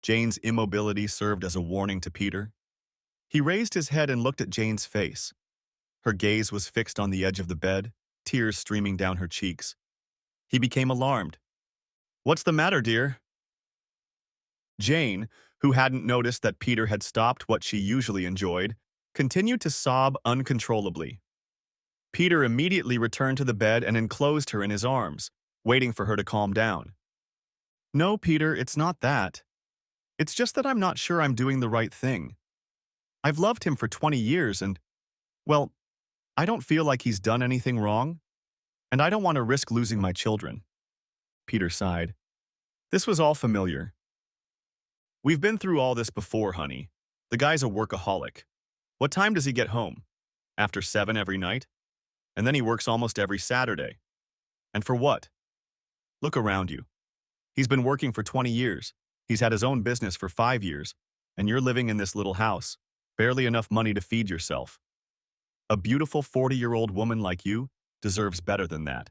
Jane's immobility served as a warning to Peter. He raised his head and looked at Jane's face. Her gaze was fixed on the edge of the bed, tears streaming down her cheeks. He became alarmed. "What's the matter, dear?" Jane, who hadn't noticed that Peter had stopped what she usually enjoyed, continued to sob uncontrollably. Peter immediately returned to the bed and enclosed her in his arms, waiting for her to calm down. "No, Peter, it's not that. It's just that I'm not sure I'm doing the right thing. I've loved him for 20 years and, well, I don't feel like he's done anything wrong, and I don't want to risk losing my children." Peter sighed. This was all familiar. "We've been through all this before, honey. The guy's a workaholic. What time does he get home? After 7 every night? And then he works almost every Saturday. And for what? Look around you. He's been working for 20 years. He's had his own business for 5 years. And you're living in this little house. Barely enough money to feed yourself. A beautiful 40-year-old woman like you deserves better than that.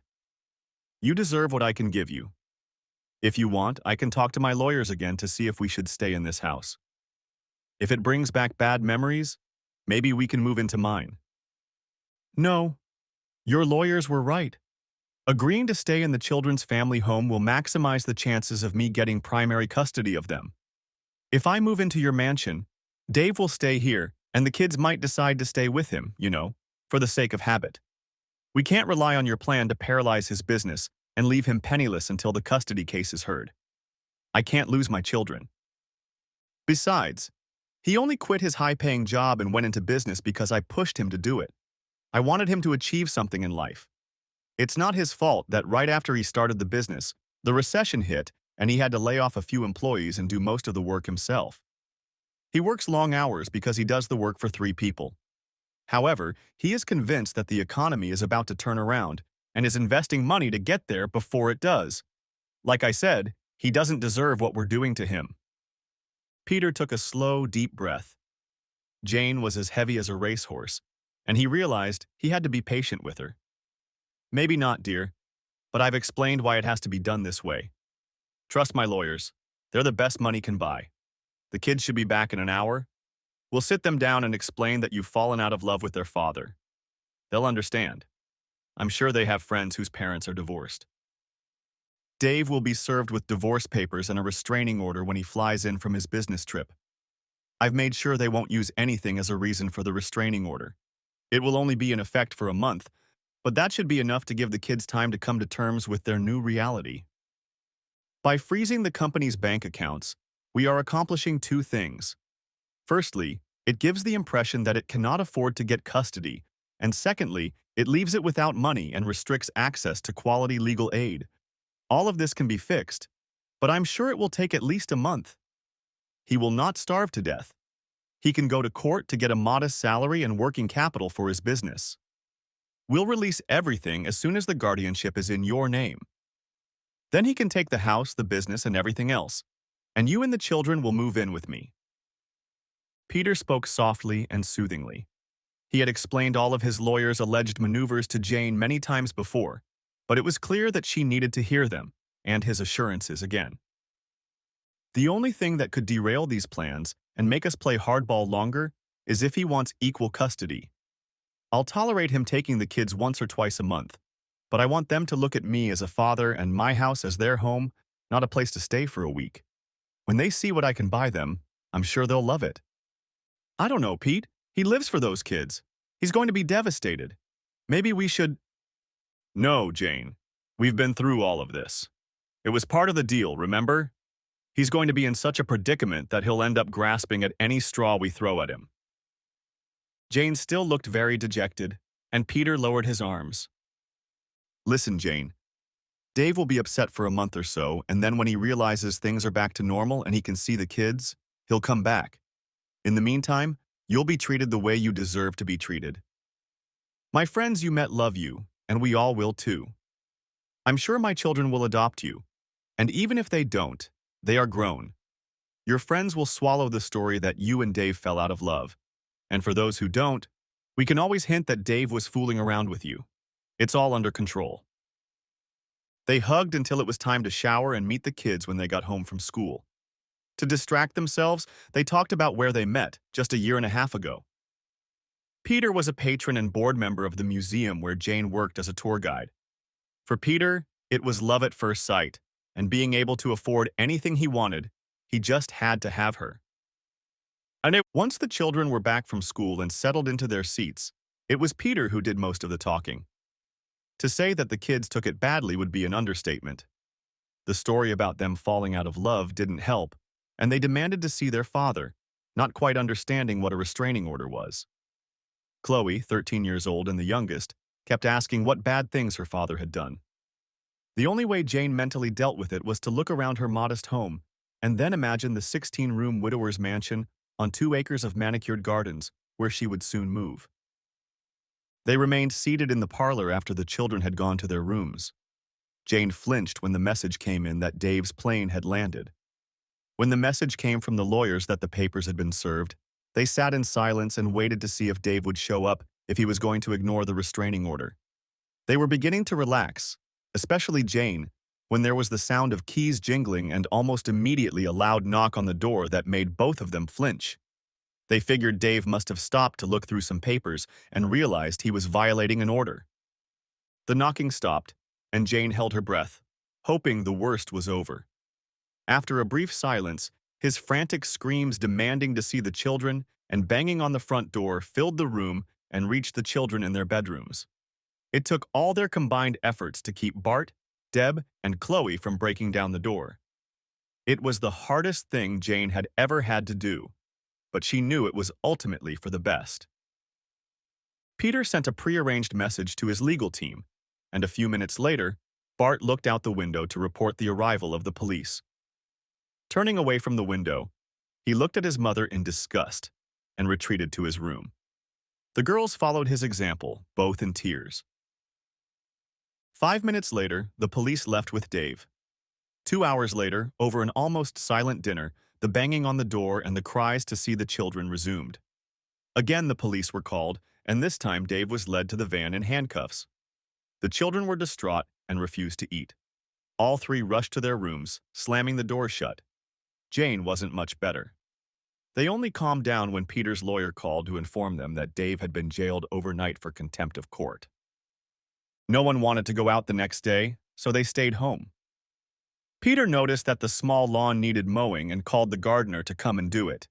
You deserve what I can give you. If you want, I can talk to my lawyers again to see if we should stay in this house. If it brings back bad memories, maybe we can move into mine." "No, your lawyers were right. Agreeing to stay in the children's family home will maximize the chances of me getting primary custody of them. If I move into your mansion, Dave will stay here, and the kids might decide to stay with him, for the sake of habit. We can't rely on your plan to paralyze his business and leave him penniless until the custody case is heard. I can't lose my children. Besides, he only quit his high-paying job and went into business because I pushed him to do it. I wanted him to achieve something in life. It's not his fault that right after he started the business, the recession hit and he had to lay off a few employees and do most of the work himself. He works long hours because he does the work for 3 people. However, he is convinced that the economy is about to turn around and is investing money to get there before it does. Like I said, he doesn't deserve what we're doing to him." Peter took a slow, deep breath. Jane was as heavy as a racehorse, and he realized he had to be patient with her. "Maybe not, dear, but I've explained why it has to be done this way. Trust my lawyers. They're the best money can buy. The kids should be back in an hour. We'll sit them down and explain that you've fallen out of love with their father. They'll understand. I'm sure they have friends whose parents are divorced. Dave will be served with divorce papers and a restraining order when he flies in from his business trip. I've made sure they won't use anything as a reason for the restraining order. It will only be in effect for a month, but that should be enough to give the kids time to come to terms with their new reality. By freezing the company's bank accounts, we are accomplishing 2 things. Firstly, it gives the impression that it cannot afford to get custody, and secondly, it leaves it without money and restricts access to quality legal aid. All of this can be fixed, but I'm sure it will take at least a month. He will not starve to death. He can go to court to get a modest salary and working capital for his business. We'll release everything as soon as the guardianship is in your name. Then he can take the house, the business, and everything else, and you and the children will move in with me." Peter spoke softly and soothingly. He had explained all of his lawyer's alleged maneuvers to Jane many times before, but it was clear that she needed to hear them, and his assurances again. The only thing that could derail these plans and make us play hardball longer is if he wants equal custody. I'll tolerate him taking the kids once or twice a month, but I want them to look at me as a father and my house as their home, not a place to stay for a week. When they see what I can buy them, I'm sure they'll love it. I don't know, Pete. He lives for those kids. He's going to be devastated. Maybe we should— No, Jane. We've been through all of this. It was part of the deal, remember? He's going to be in such a predicament that he'll end up grasping at any straw we throw at him. Jane still looked very dejected, and Peter lowered his arms. Listen, Jane. Dave will be upset for a month or so, and then when he realizes things are back to normal and he can see the kids, he'll come back. In the meantime, you'll be treated the way you deserve to be treated. My friends you met love you, and we all will too. I'm sure my children will adopt you, and even if they don't, they are grown. Your friends will swallow the story that you and Dave fell out of love, and for those who don't, we can always hint that Dave was fooling around with you. It's all under control. They hugged until it was time to shower and meet the kids when they got home from school. To distract themselves, they talked about where they met just a year and a half ago. Peter was a patron and board member of the museum where Jane worked as a tour guide. For Peter, it was love at first sight, and being able to afford anything he wanted, he just had to have her. Once the children were back from school and settled into their seats, it was Peter who did most of the talking. To say that the kids took it badly would be an understatement. The story about them falling out of love didn't help, and they demanded to see their father, not quite understanding what a restraining order was. Chloe, 13 years old and the youngest, kept asking what bad things her father had done. The only way Jane mentally dealt with it was to look around her modest home and then imagine the 16-room widower's mansion on 2 acres of manicured gardens where she would soon move. They remained seated in the parlor after the children had gone to their rooms. Jane flinched when the message came in that Dave's plane had landed. When the message came from the lawyers that the papers had been served, they sat in silence and waited to see if Dave would show up if he was going to ignore the restraining order. They were beginning to relax, especially Jane, when there was the sound of keys jingling and almost immediately a loud knock on the door that made both of them flinch. They figured Dave must have stopped to look through some papers and realized he was violating an order. The knocking stopped, and Jane held her breath, hoping the worst was over. After a brief silence, his frantic screams demanding to see the children and banging on the front door filled the room and reached the children in their bedrooms. It took all their combined efforts to keep Bart, Deb, and Chloe from breaking down the door. It was the hardest thing Jane had ever had to do, but she knew it was ultimately for the best. Peter sent a prearranged message to his legal team, and a few minutes later, Bart looked out the window to report the arrival of the police. Turning away from the window, he looked at his mother in disgust and retreated to his room. The girls followed his example, both in tears. 5 minutes later, the police left with Dave. 2 hours later, over an almost silent dinner, the banging on the door and the cries to see the children resumed. Again, the police were called, and this time Dave was led to the van in handcuffs. The children were distraught and refused to eat. All 3 rushed to their rooms, slamming the door shut. Jane wasn't much better. They only calmed down when Peter's lawyer called to inform them that Dave had been jailed overnight for contempt of court. No one wanted to go out the next day, so they stayed home. Peter noticed that the small lawn needed mowing and called the gardener to come and do it.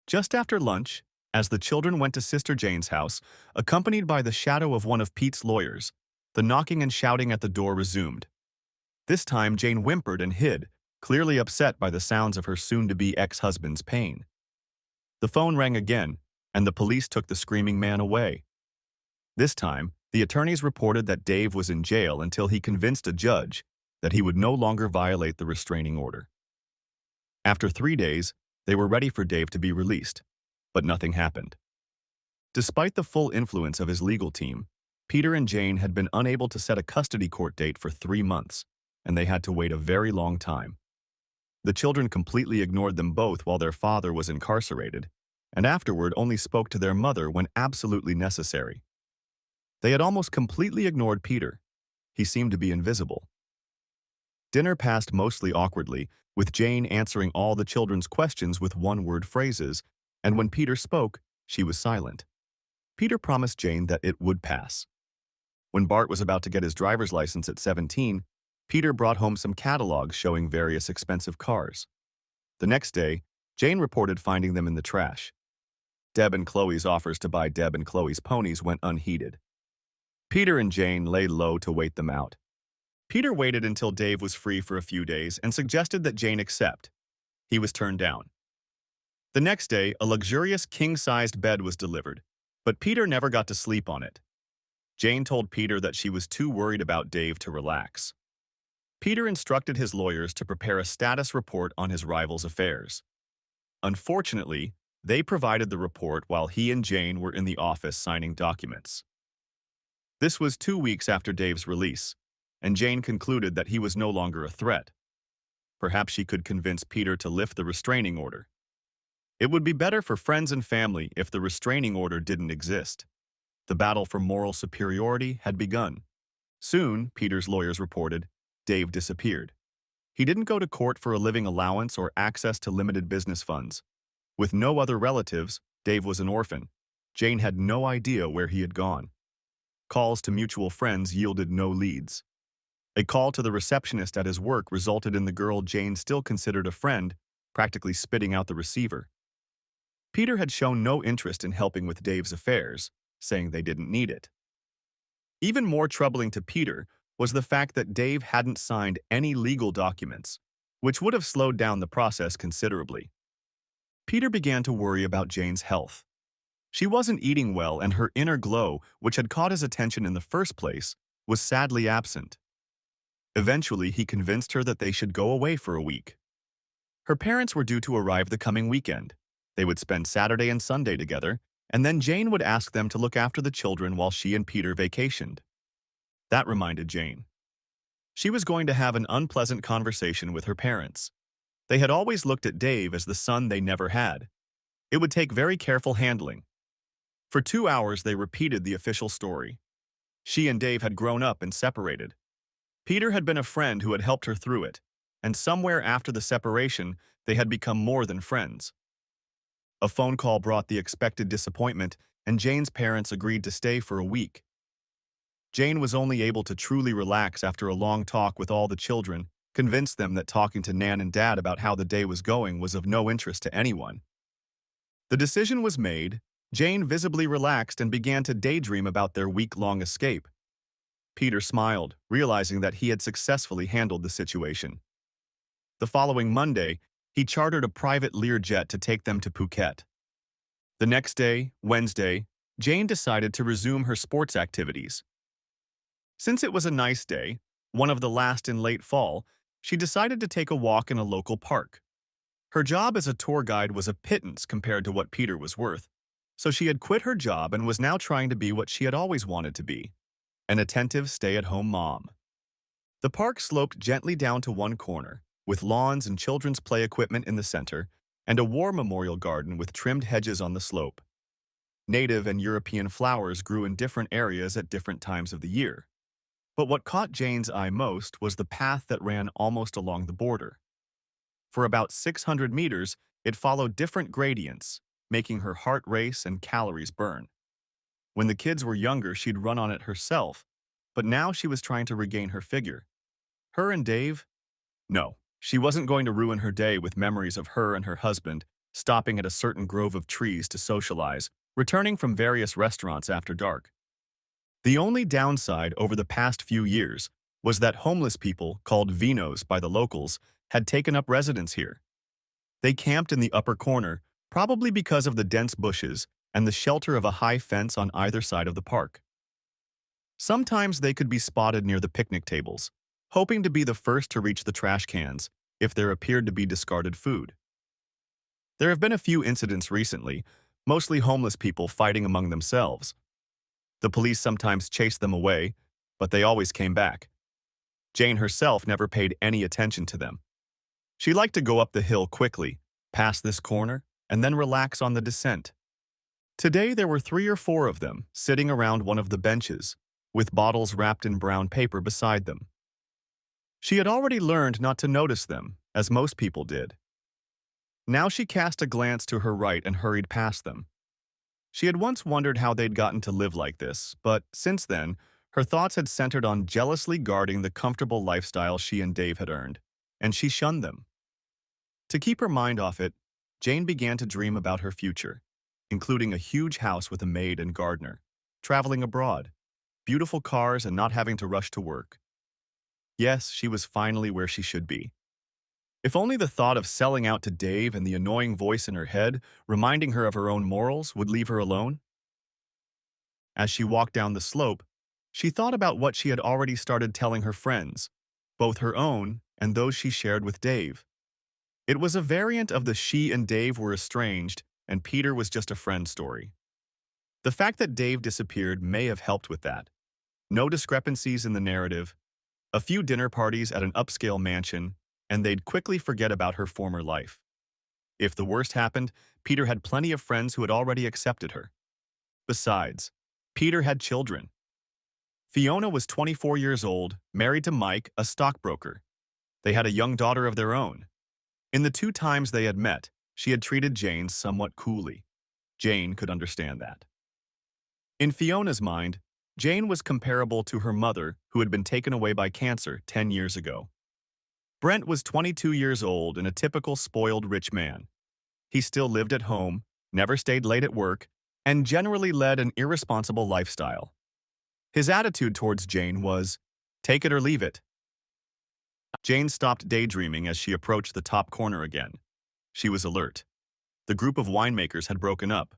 Just after lunch, as the children went to Sister Jane's house, accompanied by the shadow of one of Pete's lawyers, the knocking and shouting at the door resumed. This time Jane whimpered and hid, clearly upset by the sounds of her soon-to-be ex-husband's pain. The phone rang again, and the police took the screaming man away. This time, the attorneys reported that Dave was in jail until he convinced a judge that he would no longer violate the restraining order. After 3 days, they were ready for Dave to be released, but nothing happened. Despite the full influence of his legal team, Peter and Jane had been unable to set a custody court date for 3 months, and they had to wait a very long time. The children completely ignored them both while their father was incarcerated, and afterward only spoke to their mother when absolutely necessary. They had almost completely ignored Peter. He seemed to be invisible. Dinner passed mostly awkwardly, with Jane answering all the children's questions with one-word phrases, and when Peter spoke, she was silent. Peter promised Jane that it would pass. When Bart was about to get his driver's license at 17, Peter brought home some catalogs showing various expensive cars. The next day, Jane reported finding them in the trash. Deb and Chloe's offers to buy Deb and Chloe's ponies went unheeded. Peter and Jane lay low to wait them out. Peter waited until Dave was free for a few days and suggested that Jane accept. He was turned down. The next day, a luxurious king-sized bed was delivered, but Peter never got to sleep on it. Jane told Peter that she was too worried about Dave to relax. Peter instructed his lawyers to prepare a status report on his rival's affairs. Unfortunately, they provided the report while he and Jane were in the office signing documents. This was 2 weeks after Dave's release, and Jane concluded that he was no longer a threat. Perhaps she could convince Peter to lift the restraining order. It would be better for friends and family if the restraining order didn't exist. The battle for moral superiority had begun. Soon, Peter's lawyers reported, Dave disappeared. He didn't go to court for a living allowance or access to limited business funds. With no other relatives, Dave was an orphan. Jane had no idea where he had gone. Calls to mutual friends yielded no leads. A call to the receptionist at his work resulted in the girl Jane still considered a friend practically spitting out the receiver. Peter had shown no interest in helping with Dave's affairs, saying they didn't need it. Even more troubling to Peter was the fact that Dave hadn't signed any legal documents, which would have slowed down the process considerably. Peter began to worry about Jane's health. She wasn't eating well, and her inner glow, which had caught his attention in the first place, was sadly absent. Eventually, he convinced her that they should go away for a week. Her parents were due to arrive the coming weekend. They would spend Saturday and Sunday together, and then Jane would ask them to look after the children while she and Peter vacationed. That reminded Jane. She was going to have an unpleasant conversation with her parents. They had always looked at Dave as the son they never had. It would take very careful handling. For 2 hours, they repeated the official story. She and Dave had grown up and separated. Peter had been a friend who had helped her through it, and somewhere after the separation, they had become more than friends. A phone call brought the expected disappointment, and Jane's parents agreed to stay for a week. Jane was only able to truly relax after a long talk with all the children, convinced them that talking to Nan and Dad about how the day was going was of no interest to anyone. The decision was made. Jane visibly relaxed and began to daydream about their week-long escape. Peter smiled, realizing that he had successfully handled the situation. The following Monday, he chartered a private Learjet to take them to Phuket. The next day, Wednesday, Jane decided to resume her sports activities. Since it was a nice day, one of the last in late fall, she decided to take a walk in a local park. Her job as a tour guide was a pittance compared to what Peter was worth, so she had quit her job and was now trying to be what she had always wanted to be, an attentive stay-at-home mom. The park sloped gently down to one corner, with lawns and children's play equipment in the center, and a war memorial garden with trimmed hedges on the slope. Native and European flowers grew in different areas at different times of the year. But what caught Jane's eye most was the path that ran almost along the border. For about 600 meters, it followed different gradients, making her heart race and calories burn. When the kids were younger, she'd run on it herself, but now she was trying to regain her figure. Her and Dave? No, she wasn't going to ruin her day with memories of her and her husband stopping at a certain grove of trees to socialize, returning from various restaurants after dark. The only downside over the past few years was that homeless people, called Vinos by the locals, had taken up residence here. They camped in the upper corner, probably because of the dense bushes and the shelter of a high fence on either side of the park. Sometimes they could be spotted near the picnic tables, hoping to be the first to reach the trash cans if there appeared to be discarded food. There have been a few incidents recently, mostly homeless people fighting among themselves. The police sometimes chased them away, but they always came back. Jane herself never paid any attention to them. She liked to go up the hill quickly, pass this corner, and then relax on the descent. Today there were 3 or 4 of them sitting around one of the benches, with bottles wrapped in brown paper beside them. She had already learned not to notice them, as most people did. Now she cast a glance to her right and hurried past them. She had once wondered how they'd gotten to live like this, but since then, her thoughts had centered on jealously guarding the comfortable lifestyle she and Dave had earned, and she shunned them. To keep her mind off it, Jane began to dream about her future, including a huge house with a maid and gardener, traveling abroad, beautiful cars, and not having to rush to work. Yes, she was finally where she should be. If only the thought of selling out to Dave and the annoying voice in her head, reminding her of her own morals, would leave her alone. As she walked down the slope, she thought about what she had already started telling her friends, both her own and those she shared with Dave. It was a variant of the she and Dave were estranged and Peter was just a friend story. The fact that Dave disappeared may have helped with that. No discrepancies in the narrative, a few dinner parties at an upscale mansion, and they'd quickly forget about her former life. If the worst happened, Peter had plenty of friends who had already accepted her. Besides, Peter had children. Fiona was 24 years old, married to Mike, a stockbroker. They had a young daughter of their own. In the two times they had met, she had treated Jane somewhat coolly. Jane could understand that. In Fiona's mind, Jane was comparable to her mother, who had been taken away by cancer 10 years ago. Brent was 22 years old and a typical spoiled rich man. He still lived at home, never stayed late at work, and generally led an irresponsible lifestyle. His attitude towards Jane was, take it or leave it. Jane stopped daydreaming as she approached the top corner again. She was alert. The group of winemakers had broken up.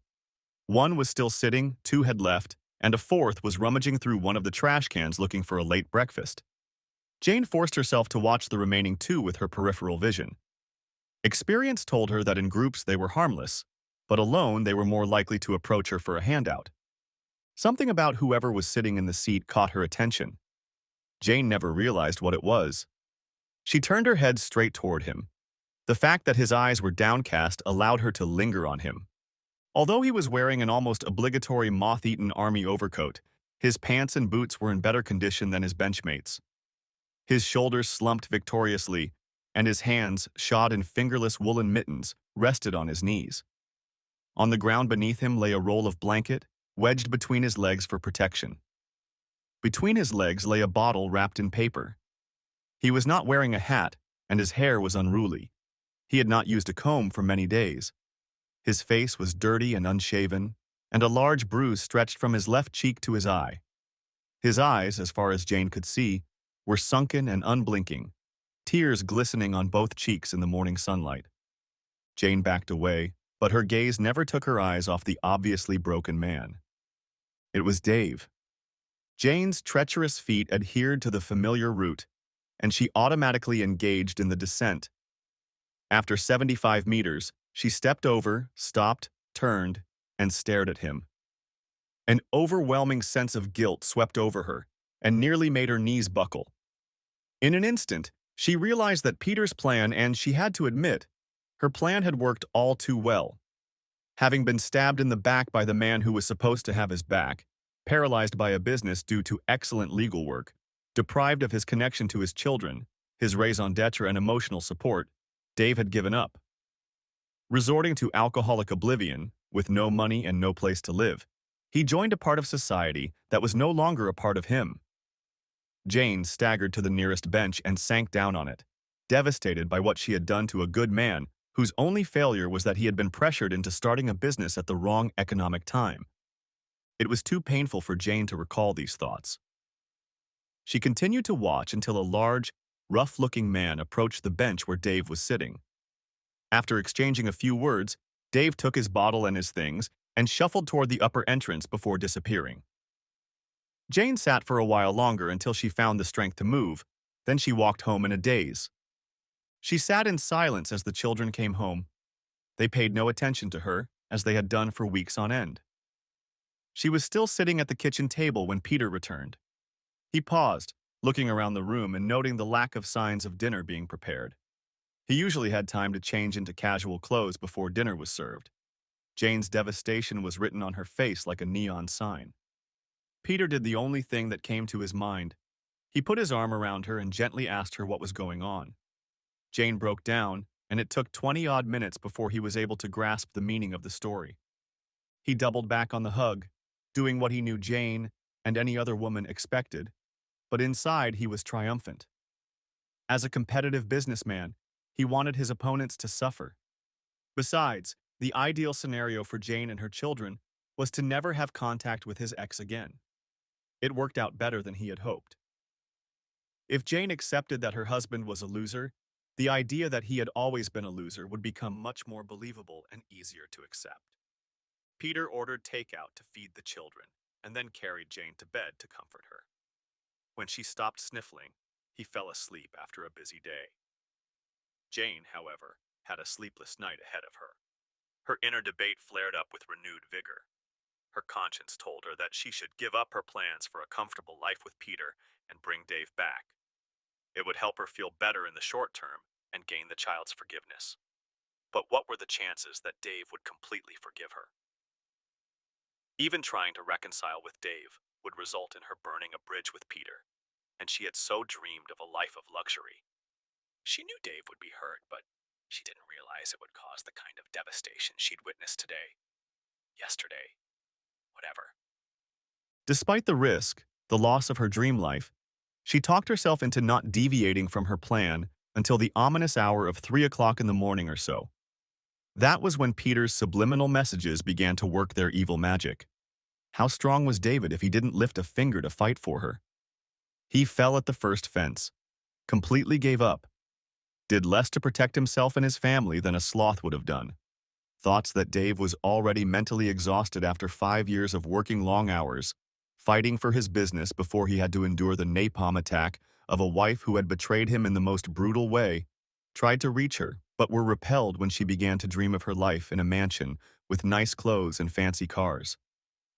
One was still sitting, two had left, and a fourth was rummaging through one of the trash cans looking for a late breakfast. Jane forced herself to watch the remaining two with her peripheral vision. Experience told her that in groups they were harmless, but alone they were more likely to approach her for a handout. Something about whoever was sitting in the seat caught her attention. Jane never realized what it was. She turned her head straight toward him. The fact that his eyes were downcast allowed her to linger on him. Although he was wearing an almost obligatory moth-eaten army overcoat, his pants and boots were in better condition than his benchmates. His shoulders slumped victoriously, and his hands, shod in fingerless woolen mittens, rested on his knees. On the ground beneath him lay a roll of blanket, wedged between his legs for protection. Between his legs lay a bottle wrapped in paper. He was not wearing a hat, and his hair was unruly. He had not used a comb for many days. His face was dirty and unshaven, and a large bruise stretched from his left cheek to his eye. His eyes, as far as Jane could see, were sunken and unblinking, tears glistening on both cheeks in the morning sunlight. Jane backed away, but her gaze never took her eyes off the obviously broken man. It was Dave. Jane's treacherous feet adhered to the familiar route, and she automatically engaged in the descent. After 75 meters, she stepped over, stopped, turned, and stared at him. An overwhelming sense of guilt swept over her and nearly made her knees buckle. In an instant, she realized that Peter's plan, and she had to admit, her plan had worked all too well. Having been stabbed in the back by the man who was supposed to have his back, paralyzed by a business due to excellent legal work, deprived of his connection to his children, his raison d'etre and emotional support, Dave had given up. Resorting to alcoholic oblivion, with no money and no place to live, he joined a part of society that was no longer a part of him. Jane staggered to the nearest bench and sank down on it, devastated by what she had done to a good man whose only failure was that he had been pressured into starting a business at the wrong economic time. It was too painful for Jane to recall these thoughts. She continued to watch until a large, rough-looking man approached the bench where Dave was sitting. After exchanging a few words, Dave took his bottle and his things and shuffled toward the upper entrance before disappearing. Jane sat for a while longer until she found the strength to move, then she walked home in a daze. She sat in silence as the children came home. They paid no attention to her, as they had done for weeks on end. She was still sitting at the kitchen table when Peter returned. He paused, looking around the room and noting the lack of signs of dinner being prepared. He usually had time to change into casual clothes before dinner was served. Jane's devastation was written on her face like a neon sign. Peter did the only thing that came to his mind. He put his arm around her and gently asked her what was going on. Jane broke down, and it took 20-odd minutes before he was able to grasp the meaning of the story. He doubled back on the hug, doing what he knew Jane and any other woman expected, but inside he was triumphant. As a competitive businessman, he wanted his opponents to suffer. Besides, the ideal scenario for Jane and her children was to never have contact with his ex again. It worked out better than he had hoped. If Jane accepted that her husband was a loser, the idea that he had always been a loser would become much more believable and easier to accept. Peter ordered takeout to feed the children, and then carried Jane to bed to comfort her. When she stopped sniffling, he fell asleep after a busy day. Jane, however, had a sleepless night ahead of her. Her inner debate flared up with renewed vigor. Her conscience told her that she should give up her plans for a comfortable life with Peter and bring Dave back. It would help her feel better in the short term and gain the child's forgiveness. But what were the chances that Dave would completely forgive her? Even trying to reconcile with Dave would result in her burning a bridge with Peter, and she had so dreamed of a life of luxury. She knew Dave would be hurt, but she didn't realize it would cause the kind of devastation she'd witnessed today, yesterday, whatever. Despite the risk, the loss of her dream life, she talked herself into not deviating from her plan until the ominous hour of 3 o'clock in the morning or so. That was when Peter's subliminal messages began to work their evil magic. How strong was David if he didn't lift a finger to fight for her? He fell at the first fence, completely gave up, did less to protect himself and his family than a sloth would have done. Thoughts that Dave was already mentally exhausted after 5 years of working long hours, fighting for his business before he had to endure the napalm attack of a wife who had betrayed him in the most brutal way, tried to reach her, but were repelled when she began to dream of her life in a mansion with nice clothes and fancy cars.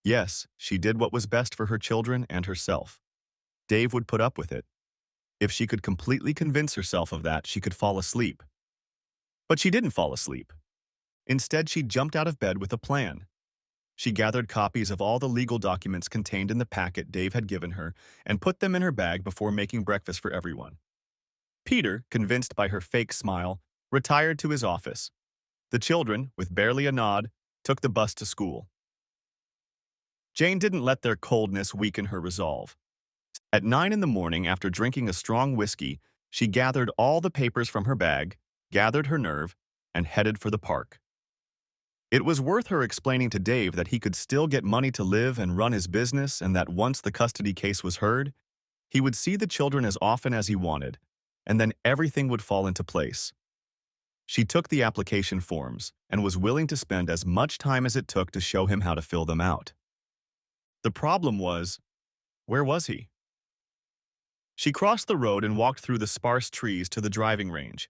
Yes, she did what was best for her children and herself. Dave would put up with it. If she could completely convince herself of that, she could fall asleep. But she didn't fall asleep. Instead, she jumped out of bed with a plan. She gathered copies of all the legal documents contained in the packet Dave had given her and put them in her bag before making breakfast for everyone. Peter, convinced by her fake smile, retired to his office. The children, with barely a nod, took the bus to school. Jane didn't let their coldness weaken her resolve. At 9 in the morning, after drinking a strong whiskey, she gathered all the papers from her bag, gathered her nerve, and headed for the park. It was worth her explaining to Dave that he could still get money to live and run his business, and that once the custody case was heard, he would see the children as often as he wanted, and then everything would fall into place. She took the application forms and was willing to spend as much time as it took to show him how to fill them out. The problem was, where was he? She crossed the road and walked through the sparse trees to the driving range.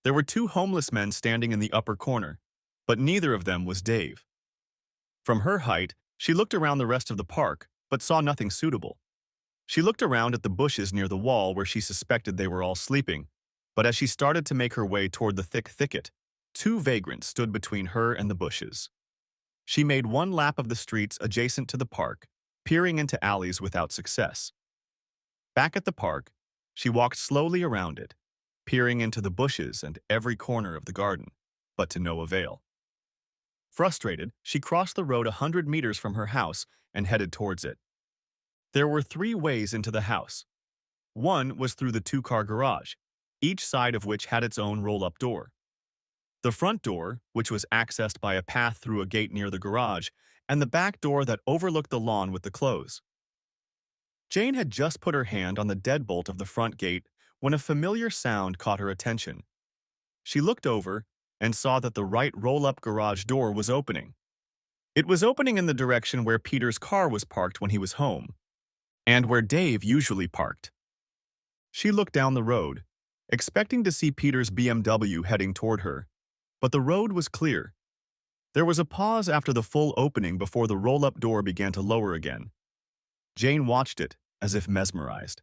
There were two homeless men standing in the upper corner, but neither of them was Dave. From her height, she looked around the rest of the park, but saw nothing suitable. She looked around at the bushes near the wall where she suspected they were all sleeping, but as she started to make her way toward the thick thicket, two vagrants stood between her and the bushes. She made one lap of the streets adjacent to the park, peering into alleys without success. Back at the park, she walked slowly around it, peering into the bushes and every corner of the garden, but to no avail. Frustrated, she crossed the road 100 meters from her house and headed towards it. There were 3 ways into the house. One was through the 2-car garage, each side of which had its own roll-up door. The front door, which was accessed by a path through a gate near the garage, and the back door that overlooked the lawn with the clothes. Jane had just put her hand on the deadbolt of the front gate when a familiar sound caught her attention. She looked over and saw that the right roll-up garage door was opening. It was opening in the direction where Peter's car was parked when he was home, and where Dave usually parked. She looked down the road, expecting to see Peter's BMW heading toward her, but the road was clear. There was a pause after the full opening before the roll-up door began to lower again. Jane watched it, as if mesmerized.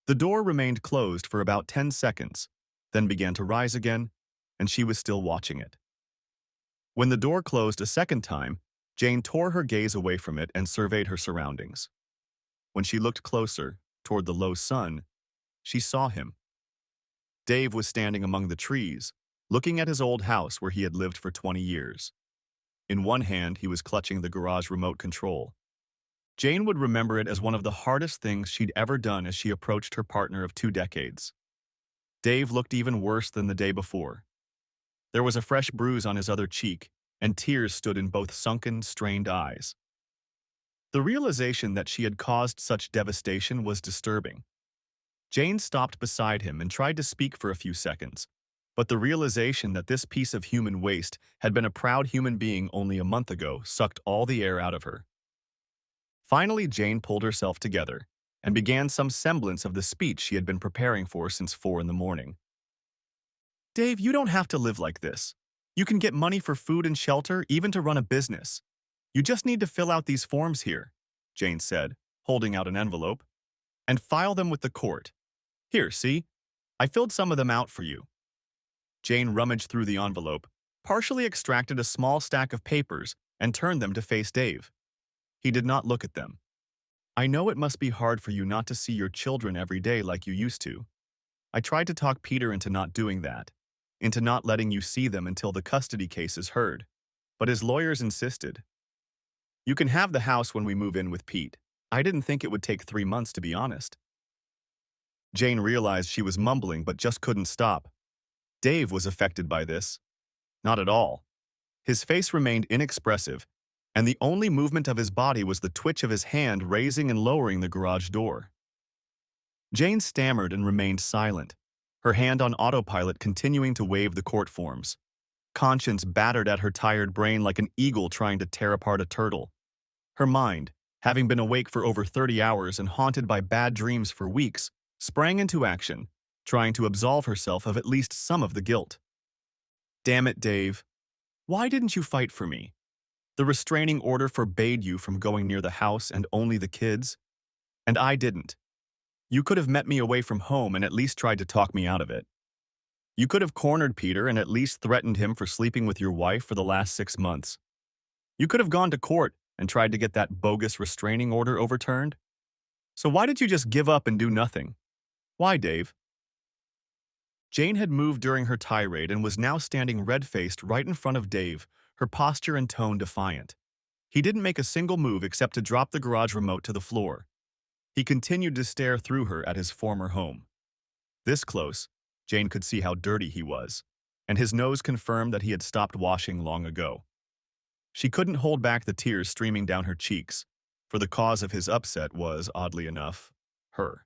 The door remained closed for about 10 seconds, then began to rise again, and she was still watching it. When the door closed a second time, Jane tore her gaze away from it and surveyed her surroundings. When she looked closer, toward the low sun, she saw him. Dave was standing among the trees, looking at his old house where he had lived for 20 years. In one hand, he was clutching the garage remote control. Jane would remember it as one of the hardest things she'd ever done as she approached her partner of 2 decades. Dave looked even worse than the day before. There was a fresh bruise on his other cheek, and tears stood in both sunken, strained eyes. The realization that she had caused such devastation was disturbing. Jane stopped beside him and tried to speak for a few seconds, but the realization that this piece of human waste had been a proud human being only a month ago sucked all the air out of her. Finally, Jane pulled herself together and began some semblance of the speech she had been preparing for since 4 in the morning. Dave, you don't have to live like this. You can get money for food and shelter, even to run a business. You just need to fill out these forms here, Jane said, holding out an envelope, and file them with the court. Here, see? I filled some of them out for you. Jane rummaged through the envelope, partially extracted a small stack of papers, and turned them to face Dave. He did not look at them. I know it must be hard for you not to see your children every day like you used to. I tried to talk Peter into not doing that, into not letting you see them until the custody case is heard. But his lawyers insisted. You can have the house when we move in with Pete. I didn't think it would take 3 months, to be honest. Jane realized she was mumbling but just couldn't stop. Dave was affected by this. Not at all. His face remained inexpressive, and the only movement of his body was the twitch of his hand raising and lowering the garage door. Jane stammered and remained silent, her hand on autopilot continuing to wave the court forms. Conscience battered at her tired brain like an eagle trying to tear apart a turtle. Her mind, having been awake for over 30 hours and haunted by bad dreams for weeks, sprang into action, trying to absolve herself of at least some of the guilt. Damn it, Dave. Why didn't you fight for me? The restraining order forbade you from going near the house and only the kids. And I didn't. You could have met me away from home and at least tried to talk me out of it. You could have cornered Peter and at least threatened him for sleeping with your wife for the last 6 months. You could have gone to court and tried to get that bogus restraining order overturned. So why did you just give up and do nothing? Why, Dave? Jane had moved during her tirade and was now standing red-faced right in front of Dave, her posture and tone defiant. He didn't make a single move except to drop the garage remote to the floor. He continued to stare through her at his former home. This close, Jane could see how dirty he was, and his nose confirmed that he had stopped washing long ago. She couldn't hold back the tears streaming down her cheeks, for the cause of his upset was, oddly enough, her.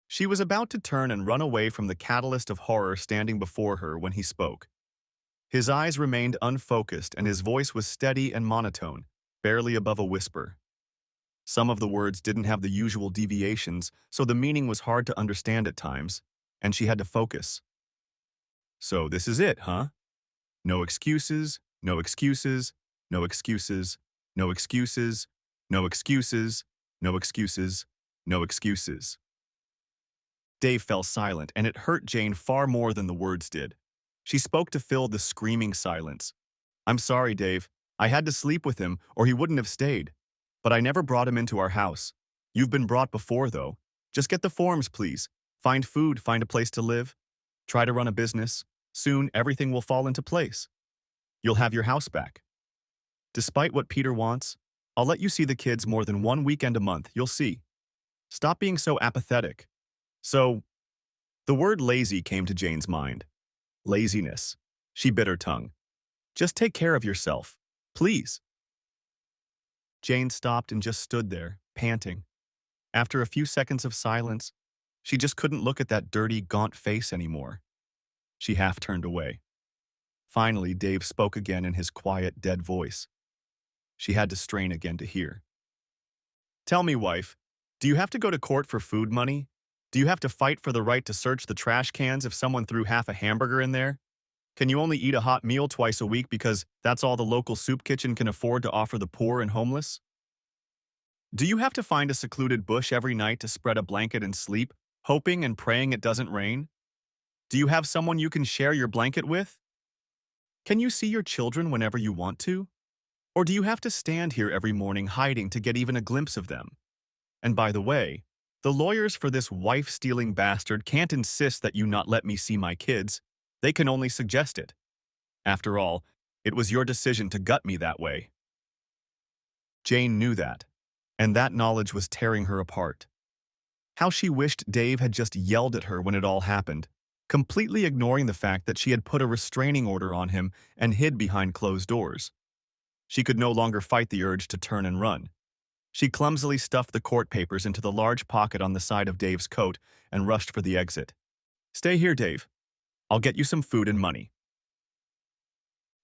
She was about to turn and run away from the catalyst of horror standing before her when he spoke. His eyes remained unfocused and his voice was steady and monotone, barely above a whisper. Some of the words didn't have the usual deviations, so the meaning was hard to understand at times, and she had to focus. So this is it, huh? No excuses, no excuses, no excuses, no excuses, no excuses, no excuses, no excuses. Dave fell silent, and it hurt Jane far more than the words did. She spoke to fill the screaming silence. I'm sorry, Dave. I had to sleep with him, or he wouldn't have stayed. But I never brought him into our house. You've been brought before, though. Just get the forms, please. Find food, find a place to live. Try to run a business. Soon, everything will fall into place. You'll have your house back. Despite what Peter wants, I'll let you see the kids more than one weekend a month, you'll see. Stop being so apathetic. So, the word lazy came to Jane's mind. Laziness. She bit her tongue. Just take care of yourself. Please. Jane stopped and just stood there, panting. After a few seconds of silence, she just couldn't look at that dirty, gaunt face anymore. She half turned away. Finally, Dave spoke again in his quiet, dead voice. She had to strain again to hear. Tell me, wife, do you have to go to court for food money? Do you have to fight for the right to search the trash cans if someone threw half a hamburger in there? Can you only eat a hot meal twice a week because that's all the local soup kitchen can afford to offer the poor and homeless? Do you have to find a secluded bush every night to spread a blanket and sleep, hoping and praying it doesn't rain? Do you have someone you can share your blanket with? Can you see your children whenever you want to? Or do you have to stand here every morning hiding to get even a glimpse of them? And by the way, the lawyers for this wife-stealing bastard can't insist that you not let me see my kids. They can only suggest it. After all, it was your decision to gut me that way. Jane knew that, and that knowledge was tearing her apart. How she wished Dave had just yelled at her when it all happened, completely ignoring the fact that she had put a restraining order on him and hid behind closed doors. She could no longer fight the urge to turn and run. She clumsily stuffed the court papers into the large pocket on the side of Dave's coat and rushed for the exit. Stay here, Dave. I'll get you some food and money.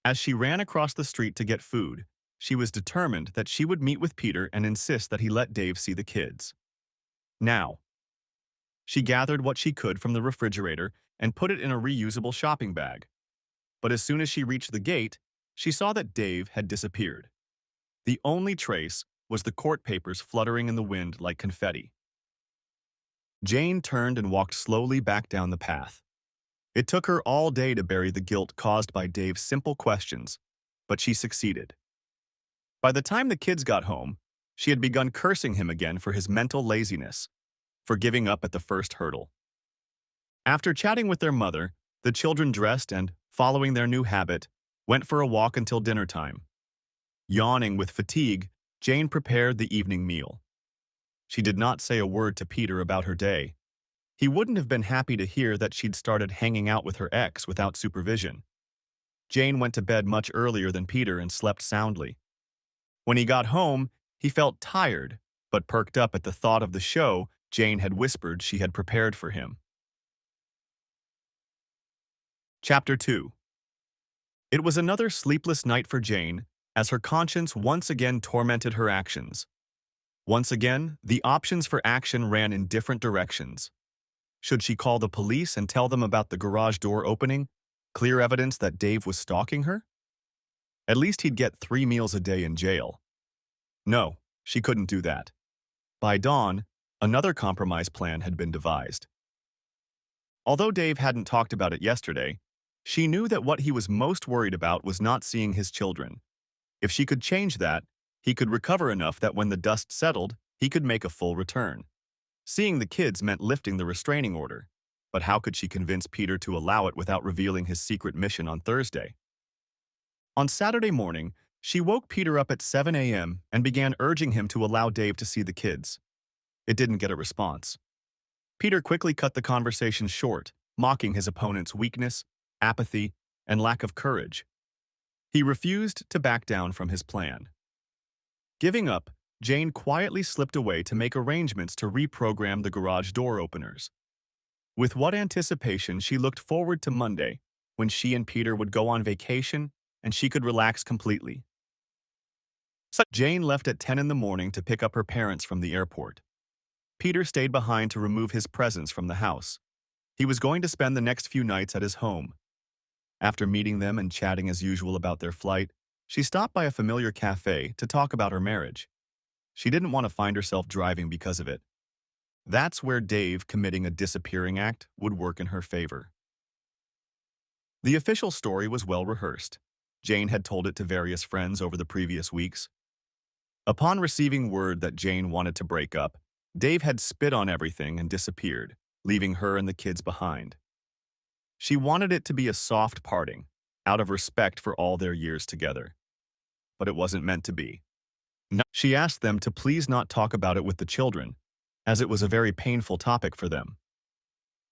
As she ran across the street to get food, she was determined that she would meet with Peter and insist that he let Dave see the kids. Now. She gathered what she could from the refrigerator and put it in a reusable shopping bag. But as soon as she reached the gate, she saw that Dave had disappeared. The only trace was the court papers fluttering in the wind like confetti. Jane turned and walked slowly back down the path. It took her all day to bury the guilt caused by Dave's simple questions, but she succeeded. By the time the kids got home, she had begun cursing him again for his mental laziness, for giving up at the first hurdle. After chatting with their mother, the children dressed and, following their new habit, went for a walk until dinner time. Yawning with fatigue, Jane prepared the evening meal. She did not say a word to Peter about her day. He wouldn't have been happy to hear that she'd started hanging out with her ex without supervision. Jane went to bed much earlier than Peter and slept soundly. When he got home, he felt tired, but perked up at the thought of the show Jane had whispered she had prepared for him. Chapter 2. It was another sleepless night for Jane, as her conscience once again tormented her actions. Once again, the options for action ran in different directions. Should she call the police and tell them about the garage door opening? Clear evidence that Dave was stalking her? At least he'd get 3 meals a day in jail. No, she couldn't do that. By dawn, another compromise plan had been devised. Although Dave hadn't talked about it yesterday, she knew that what he was most worried about was not seeing his children. If she could change that, he could recover enough that when the dust settled, he could make a full return. Seeing the kids meant lifting the restraining order, but how could she convince Peter to allow it without revealing his secret mission on Thursday? On Saturday morning, she woke Peter up at 7 a.m. and began urging him to allow Dave to see the kids. It didn't get a response. Peter quickly cut the conversation short, mocking his opponent's weakness, apathy, and lack of courage. He refused to back down from his plan. Giving up, Jane quietly slipped away to make arrangements to reprogram the garage door openers. With what anticipation she looked forward to Monday, when she and Peter would go on vacation and she could relax completely. Jane left at 10 in the morning to pick up her parents from the airport. Peter stayed behind to remove his presents from the house. He was going to spend the next few nights at his home. After meeting them and chatting as usual about their flight, she stopped by a familiar cafe to talk about her marriage. She didn't want to find herself driving because of it. That's where Dave committing a disappearing act would work in her favor. The official story was well rehearsed. Jane had told it to various friends over the previous weeks. Upon receiving word that Jane wanted to break up, Dave had spit on everything and disappeared, leaving her and the kids behind. She wanted it to be a soft parting, out of respect for all their years together. But it wasn't meant to be. She asked them to please not talk about it with the children, as it was a very painful topic for them.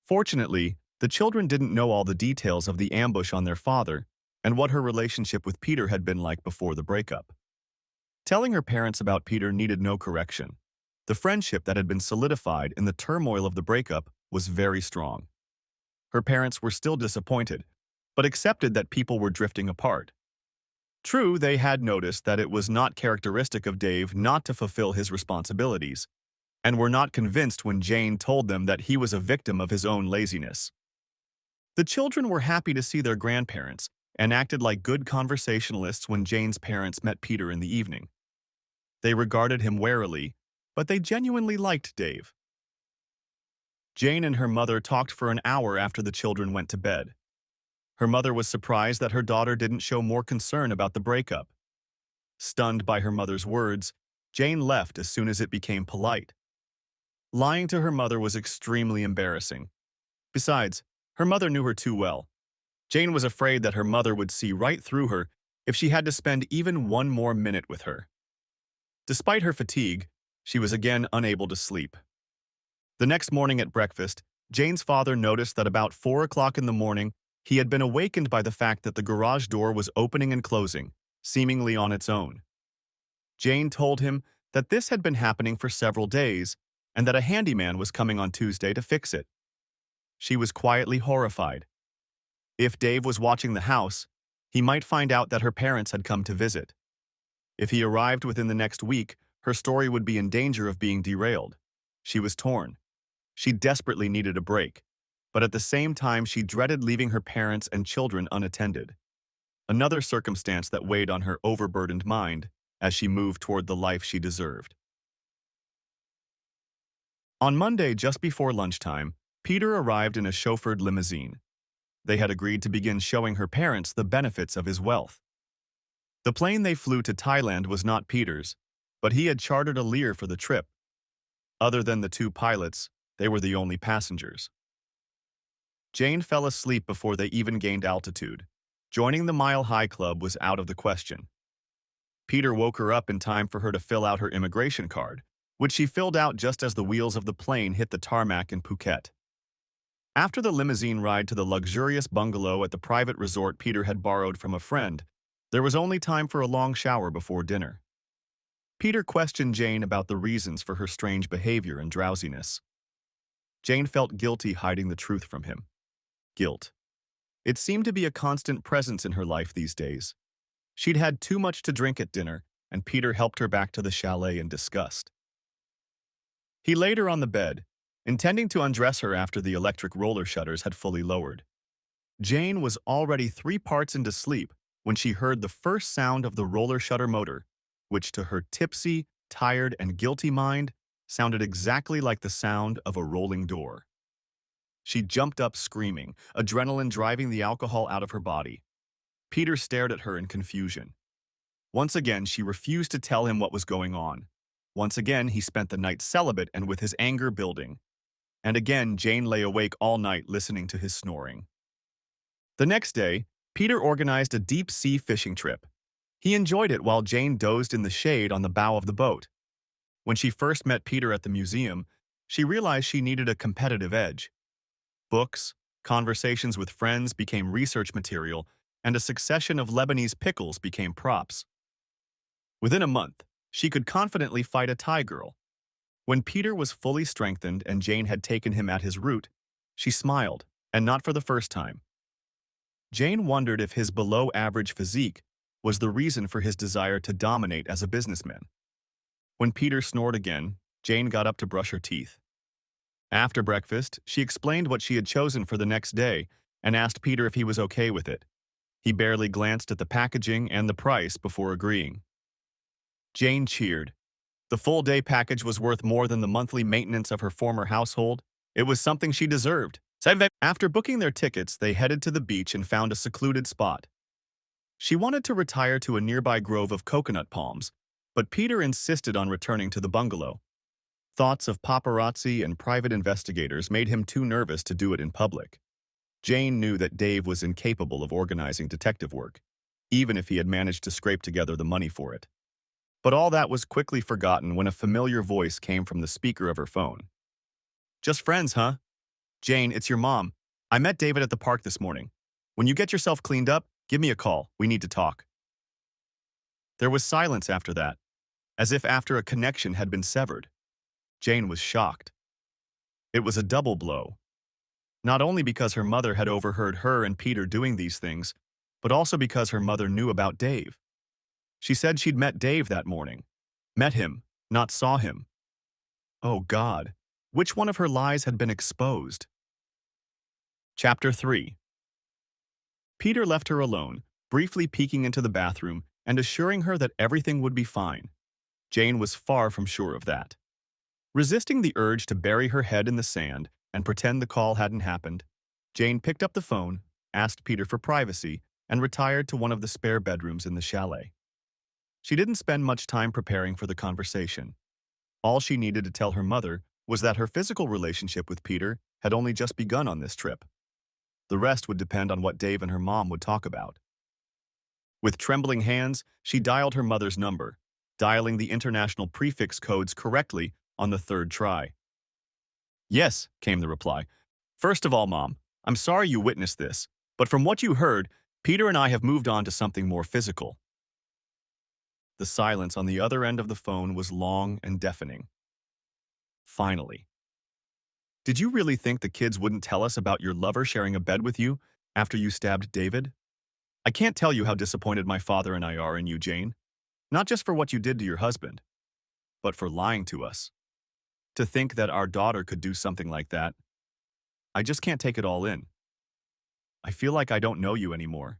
Fortunately, the children didn't know all the details of the ambush on their father and what her relationship with Peter had been like before the breakup. Telling her parents about Peter needed no correction. The friendship that had been solidified in the turmoil of the breakup was very strong. Her parents were still disappointed, but accepted that people were drifting apart. True, they had noticed that it was not characteristic of Dave not to fulfill his responsibilities, and were not convinced when Jane told them that he was a victim of his own laziness. The children were happy to see their grandparents and acted like good conversationalists when Jane's parents met Peter in the evening. They regarded him warily, but they genuinely liked Dave. Jane and her mother talked for an hour after the children went to bed. Her mother was surprised that her daughter didn't show more concern about the breakup. Stunned by her mother's words, Jane left as soon as it became polite. Lying to her mother was extremely embarrassing. Besides, her mother knew her too well. Jane was afraid that her mother would see right through her if she had to spend even one more minute with her. Despite her fatigue, she was again unable to sleep. The next morning at breakfast, Jane's father noticed that about 4 o'clock in the morning, he had been awakened by the fact that the garage door was opening and closing, seemingly on its own. Jane told him that this had been happening for several days and that a handyman was coming on Tuesday to fix it. She was quietly horrified. If Dave was watching the house, he might find out that her parents had come to visit. If he arrived within the next week, her story would be in danger of being derailed. She was torn. She desperately needed a break, but at the same time she dreaded leaving her parents and children unattended. Another circumstance that weighed on her overburdened mind as she moved toward the life she deserved. On Monday, just before lunchtime, Peter arrived in a chauffeured limousine. They had agreed to begin showing her parents the benefits of his wealth. The plane they flew to Thailand was not Peter's, but he had chartered a Lear for the trip. Other than the two pilots, they were the only passengers. Jane fell asleep before they even gained altitude. Joining the Mile High Club was out of the question. Peter woke her up in time for her to fill out her immigration card, which she filled out just as the wheels of the plane hit the tarmac in Phuket. After the limousine ride to the luxurious bungalow at the private resort Peter had borrowed from a friend, there was only time for a long shower before dinner. Peter questioned Jane about the reasons for her strange behavior and drowsiness. Jane felt guilty hiding the truth from him. Guilt. It seemed to be a constant presence in her life these days. She'd had too much to drink at dinner, and Peter helped her back to the chalet in disgust. He laid her on the bed, intending to undress her after the electric roller shutters had fully lowered. Jane was already 3 parts into sleep when she heard the first sound of the roller shutter motor, which to her tipsy, tired, and guilty mind sounded exactly like the sound of a rolling door. She jumped up screaming, adrenaline driving the alcohol out of her body. Peter stared at her in confusion. Once again, she refused to tell him what was going on. Once again, he spent the night celibate and with his anger building. And again, Jane lay awake all night listening to his snoring. The next day, Peter organized a deep-sea fishing trip. He enjoyed it while Jane dozed in the shade on the bow of the boat. When she first met Peter at the museum, she realized she needed a competitive edge. Books, conversations with friends became research material, and a succession of Lebanese pickles became props. Within a month, she could confidently fight a Thai girl. When Peter was fully strengthened and Jane had taken him at his root, she smiled, and not for the first time. Jane wondered if his below-average physique was the reason for his desire to dominate as a businessman. When Peter snored again, Jane got up to brush her teeth. After breakfast, she explained what she had chosen for the next day and asked Peter if he was okay with it. He barely glanced at the packaging and the price before agreeing. Jane cheered. The full-day package was worth more than the monthly maintenance of her former household. It was something she deserved. After booking their tickets, they headed to the beach and found a secluded spot. She wanted to retire to a nearby grove of coconut palms, but Peter insisted on returning to the bungalow. Thoughts of paparazzi and private investigators made him too nervous to do it in public. Jane knew that Dave was incapable of organizing detective work, even if he had managed to scrape together the money for it. But all that was quickly forgotten when a familiar voice came from the speaker of her phone. "Just friends, huh? Jane, it's your mom. I met David at the park this morning. When you get yourself cleaned up, give me a call. We need to talk." There was silence after that, as if after a connection had been severed. Jane was shocked. It was a double blow. Not only because her mother had overheard her and Peter doing these things, but also because her mother knew about Dave. She said she'd met Dave that morning. Met him, not saw him. Oh God, which one of her lies had been exposed? Chapter 3. Peter left her alone, briefly peeking into the bathroom and assuring her that everything would be fine. Jane was far from sure of that. Resisting the urge to bury her head in the sand and pretend the call hadn't happened, Jane picked up the phone, asked Peter for privacy, and retired to one of the spare bedrooms in the chalet. She didn't spend much time preparing for the conversation. All she needed to tell her mother was that her physical relationship with Peter had only just begun on this trip. The rest would depend on what Dave and her mom would talk about. With trembling hands, she dialed her mother's number, dialing the international prefix codes correctly on the third try. "Yes," came the reply. "First of all, Mom, I'm sorry you witnessed this, but from what you heard, Peter and I have moved on to something more physical." The silence on the other end of the phone was long and deafening. Finally. "Did you really think the kids wouldn't tell us about your lover sharing a bed with you after you stabbed David? I can't tell you how disappointed my father and I are in you, Jane. Not just for what you did to your husband, but for lying to us. To think that our daughter could do something like that. I just can't take it all in. I feel like I don't know you anymore.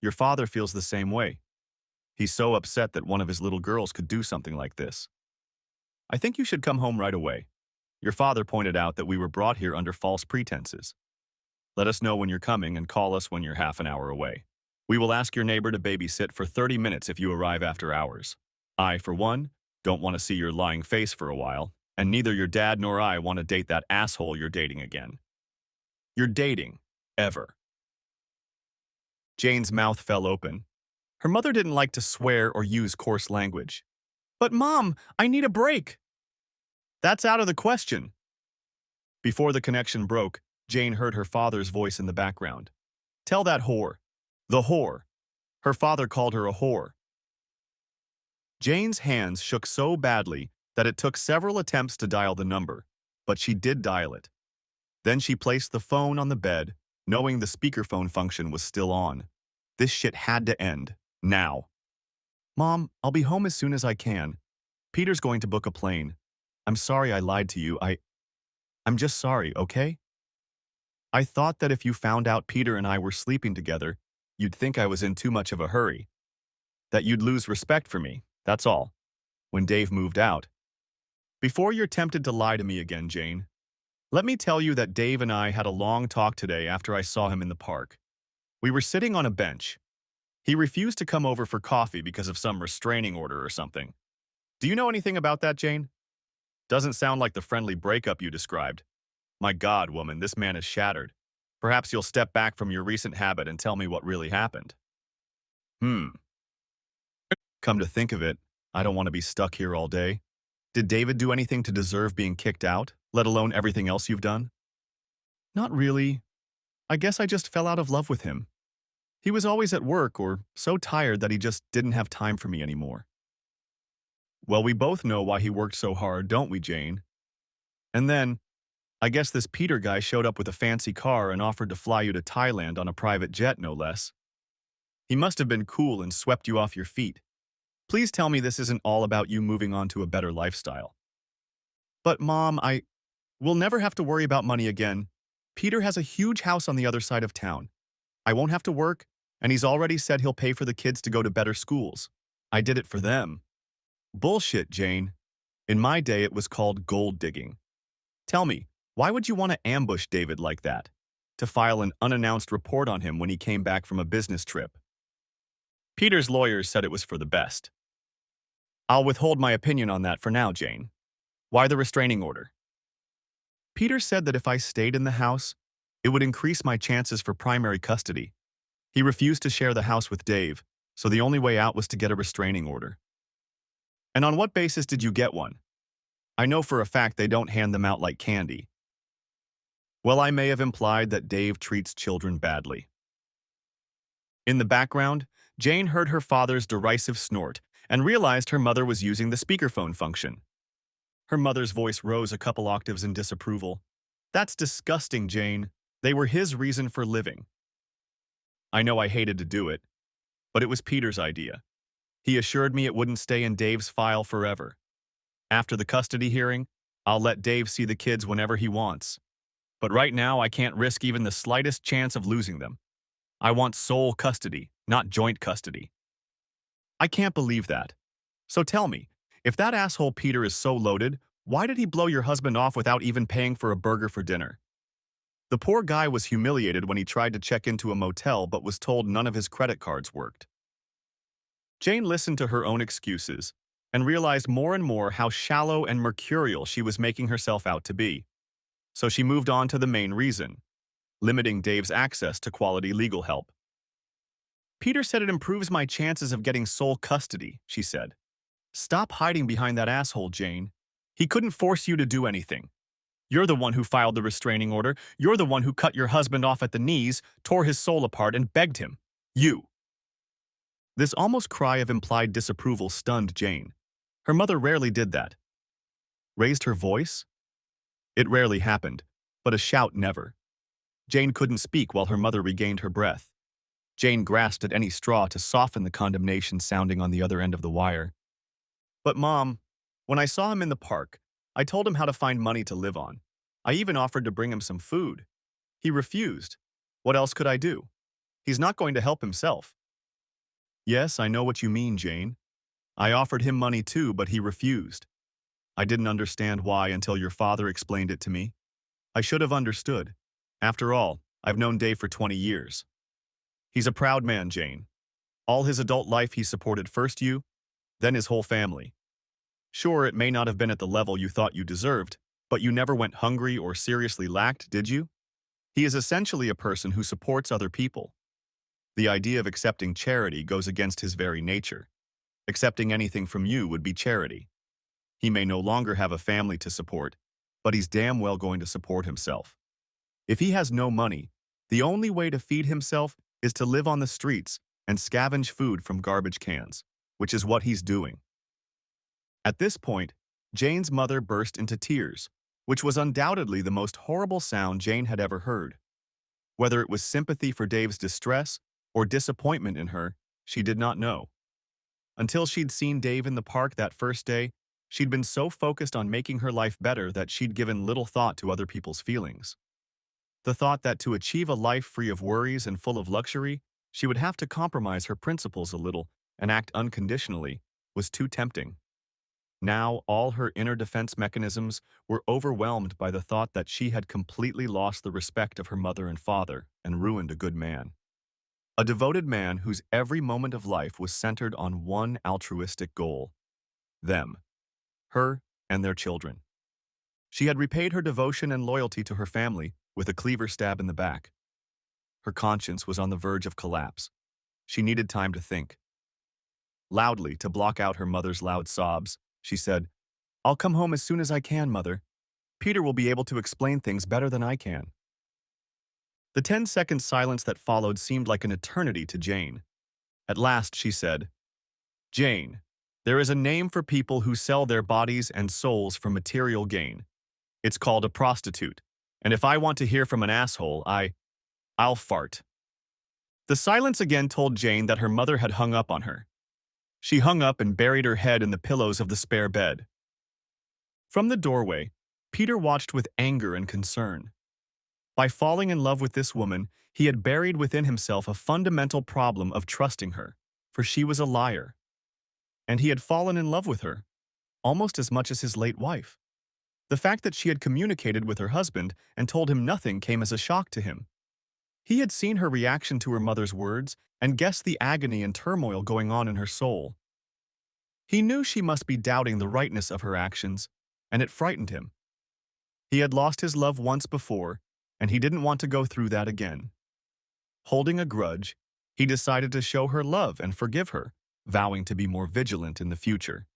Your father feels the same way. He's so upset that one of his little girls could do something like this. I think you should come home right away. Your father pointed out that we were brought here under false pretenses. Let us know when you're coming and call us when you're half an hour away. We will ask your neighbor to babysit for 30 minutes if you arrive after hours. I, for one, don't want to see your lying face for a while, and neither your dad nor I want to date that asshole you're dating again. you're dating. Ever. Jane's mouth fell open. Her mother didn't like to swear or use coarse language. But Mom, I need a break. That's out of the question. Before the connection broke, Jane heard her father's voice in the background. Tell that whore. The whore. Her father called her a whore. Jane's hands shook so badly that it took several attempts to dial the number, but she did dial it. Then she placed the phone on the bed, knowing the speakerphone function was still on. This shit had to end. Now. Mom, I'll be home as soon as I can. Peter's going to book a plane. I'm sorry I lied to you. I'm just sorry, okay? I thought that if you found out Peter and I were sleeping together, you'd think I was in too much of a hurry. That you'd lose respect for me, that's all. When Dave moved out. Before you're tempted to lie to me again, Jane, let me tell you that Dave and I had a long talk today after I saw him in the park. We were sitting on a bench. He refused to come over for coffee because of some restraining order or something. Do you know anything about that, Jane? Doesn't sound like the friendly breakup you described. My God, woman, this man is shattered. Perhaps you'll step back from your recent habit and tell me what really happened. Come to think of it, I don't want to be stuck here all day. Did David do anything to deserve being kicked out, let alone everything else you've done? Not really. I guess I just fell out of love with him. He was always at work or so tired that he just didn't have time for me anymore. Well, we both know why he worked so hard, don't we, Jane? And then, I guess this Peter guy showed up with a fancy car and offered to fly you to Thailand on a private jet, no less. He must have been cool and swept you off your feet. Please tell me this isn't all about you moving on to a better lifestyle. But Mom, we'll never have to worry about money again. Peter has a huge house on the other side of town. I won't have to work, and he's already said he'll pay for the kids to go to better schools. I did it for them. Bullshit, Jane. In my day, it was called gold digging. Tell me, why would you want to ambush David like that? To file an unannounced report on him when he came back from a business trip? Peter's lawyers said it was for the best. I'll withhold my opinion on that for now, Jane. Why the restraining order? Peter said that if I stayed in the house, it would increase my chances for primary custody. He refused to share the house with Dave, so the only way out was to get a restraining order. And on what basis did you get one? I know for a fact they don't hand them out like candy. Well, I may have implied that Dave treats children badly. In the background, Jane heard her father's derisive snort and realized her mother was using the speakerphone function. Her mother's voice rose a couple octaves in disapproval. That's disgusting, Jane. They were his reason for living. I know I hated to do it, but it was Peter's idea. He assured me it wouldn't stay in Dave's file forever. After the custody hearing, I'll let Dave see the kids whenever he wants. But right now, I can't risk even the slightest chance of losing them. I want sole custody, not joint custody. I can't believe that. So tell me, if that asshole Peter is so loaded, why did he blow your husband off without even paying for a burger for dinner? The poor guy was humiliated when he tried to check into a motel but was told none of his credit cards worked. Jane listened to her own excuses and realized more and more how shallow and mercurial she was making herself out to be. So she moved on to the main reason, limiting Dave's access to quality legal help. Peter said it improves my chances of getting sole custody, she said. Stop hiding behind that asshole, Jane. He couldn't force you to do anything. You're the one who filed the restraining order. You're the one who cut your husband off at the knees, tore his soul apart, and begged him. You. This almost cry of implied disapproval stunned Jane. Her mother rarely did that. Raised her voice? It rarely happened, but a shout never. Jane couldn't speak while her mother regained her breath. Jane grasped at any straw to soften the condemnation sounding on the other end of the wire. But Mom, when I saw him in the park, I told him how to find money to live on. I even offered to bring him some food. He refused. What else could I do? He's not going to help himself. Yes, I know what you mean, Jane. I offered him money too, but he refused. I didn't understand why until your father explained it to me. I should have understood. After all, I've known Dave for 20 years. He's a proud man, Jane. All his adult life he supported first you, then his whole family. Sure, it may not have been at the level you thought you deserved, but you never went hungry or seriously lacked, did you? He is essentially a person who supports other people. The idea of accepting charity goes against his very nature. Accepting anything from you would be charity. He may no longer have a family to support, but he's damn well going to support himself. If he has no money, the only way to feed himself is to live on the streets and scavenge food from garbage cans, which is what he's doing. At this point, Jane's mother burst into tears, which was undoubtedly the most horrible sound Jane had ever heard. Whether it was sympathy for Dave's distress or disappointment in her, she did not know. Until she'd seen Dave in the park that first day, she'd been so focused on making her life better that she'd given little thought to other people's feelings. The thought that to achieve a life free of worries and full of luxury, she would have to compromise her principles a little and act unconditionally was too tempting. Now, all her inner defense mechanisms were overwhelmed by the thought that she had completely lost the respect of her mother and father and ruined a good man. A devoted man whose every moment of life was centered on one altruistic goal: them, her, and their children. She had repaid her devotion and loyalty to her family with a cleaver stab in the back. Her conscience was on the verge of collapse. She needed time to think. Loudly, to block out her mother's loud sobs, she said, "I'll come home as soon as I can, Mother. Peter will be able to explain things better than I can." The 10-second silence that followed seemed like an eternity to Jane. At last, she said, "Jane, there is a name for people who sell their bodies and souls for material gain. It's called a prostitute. And if I want to hear from an asshole, I'll fart." The silence again told Jane that her mother had hung up on her. She hung up and buried her head in the pillows of the spare bed. From the doorway, Peter watched with anger and concern. By falling in love with this woman, he had buried within himself a fundamental problem of trusting her, for she was a liar. And he had fallen in love with her, almost as much as his late wife. The fact that she had communicated with her husband and told him nothing came as a shock to him. He had seen her reaction to her mother's words and guessed the agony and turmoil going on in her soul. He knew she must be doubting the rightness of her actions, and it frightened him. He had lost his love once before, and he didn't want to go through that again. Holding a grudge, he decided to show her love and forgive her, vowing to be more vigilant in the future.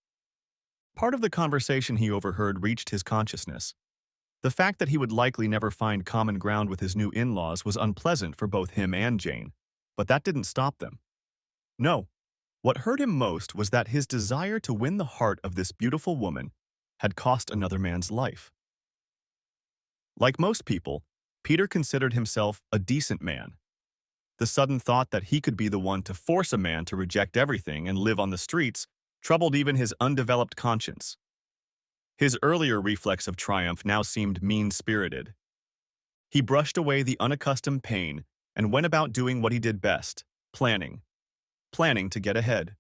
Part of the conversation he overheard reached his consciousness. The fact that he would likely never find common ground with his new in-laws was unpleasant for both him and Jane, but that didn't stop them. No, what hurt him most was that his desire to win the heart of this beautiful woman had cost another man's life. Like most people, Peter considered himself a decent man. The sudden thought that he could be the one to force a man to reject everything and live on the streets troubled even his undeveloped conscience. His earlier reflex of triumph now seemed mean-spirited. He brushed away the unaccustomed pain and went about doing what he did best, planning to get ahead.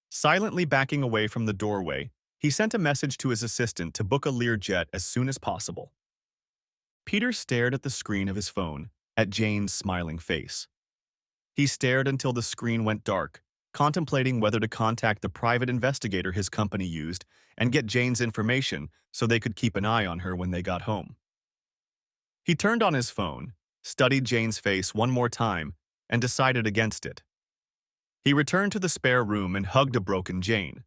Silently backing away from the doorway, he sent a message to his assistant to book a Learjet as soon as possible. Peter stared at the screen of his phone, at Jane's smiling face. He stared until the screen went dark, contemplating whether to contact the private investigator his company used and get Jane's information so they could keep an eye on her when they got home. He turned on his phone, studied Jane's face one more time, and decided against it. He returned to the spare room and hugged a broken Jane.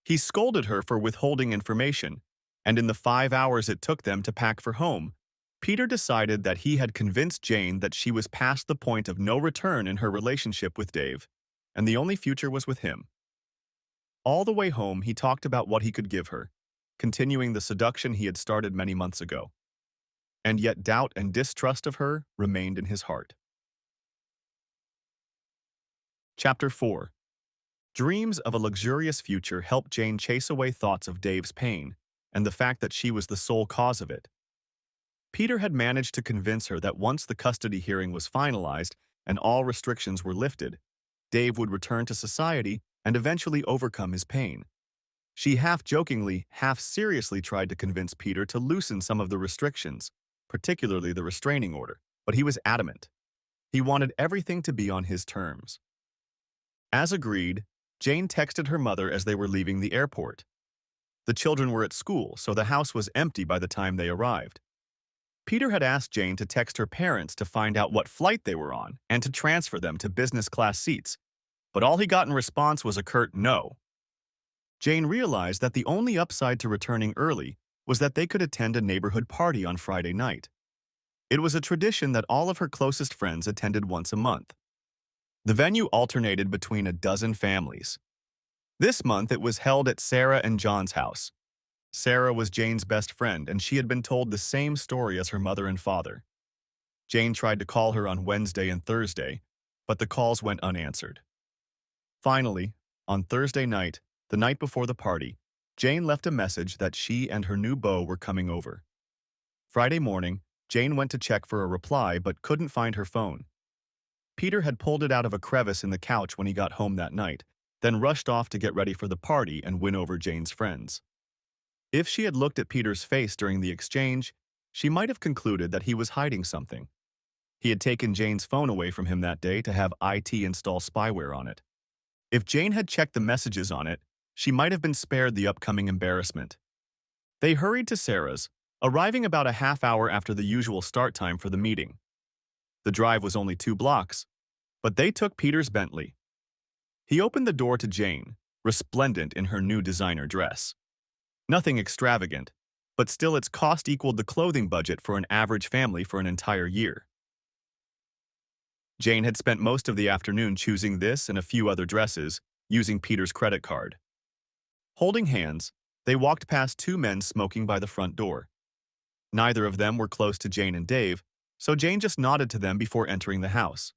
He scolded her for withholding information, and in the 5 hours it took them to pack for home, Peter decided that he had convinced Jane that she was past the point of no return in her relationship with Dave, and the only future was with him. All the way home, he talked about what he could give her, continuing the seduction he had started many months ago. And yet doubt and distrust of her remained in his heart. Chapter 4. Dreams of a luxurious future helped Jane chase away thoughts of Dave's pain and the fact that she was the sole cause of it. Peter had managed to convince her that once the custody hearing was finalized and all restrictions were lifted, Dave would return to society and eventually overcome his pain. She half-jokingly, half-seriously tried to convince Peter to loosen some of the restrictions, particularly the restraining order, but he was adamant. He wanted everything to be on his terms. As agreed, Jane texted her mother as they were leaving the airport. The children were at school, so the house was empty by the time they arrived. Peter had asked Jane to text her parents to find out what flight they were on and to transfer them to business class seats, but all he got in response was a curt no. Jane realized that the only upside to returning early was that they could attend a neighborhood party on Friday night. It was a tradition that all of her closest friends attended once a month. The venue alternated between a dozen families. This month it was held at Sarah and John's house. Sarah was Jane's best friend, and she had been told the same story as her mother and father. Jane tried to call her on Wednesday and Thursday, but the calls went unanswered. Finally, on Thursday night, the night before the party, Jane left a message that she and her new beau were coming over. Friday morning, Jane went to check for a reply but couldn't find her phone. Peter had pulled it out of a crevice in the couch when he got home that night, then rushed off to get ready for the party and win over Jane's friends. If she had looked at Peter's face during the exchange, she might have concluded that he was hiding something. He had taken Jane's phone away from him that day to have IT install spyware on it. If Jane had checked the messages on it, she might have been spared the upcoming embarrassment. They hurried to Sarah's, arriving about a half hour after the usual start time for the meeting. The drive was only 2 blocks, but they took Peter's Bentley. He opened the door to Jane, resplendent in her new designer dress. Nothing extravagant, but still its cost equaled the clothing budget for an average family for an entire year. Jane had spent most of the afternoon choosing this and a few other dresses, using Peter's credit card. Holding hands, they walked past 2 men smoking by the front door. Neither of them were close to Jane and Dave, so Jane just nodded to them before entering the house.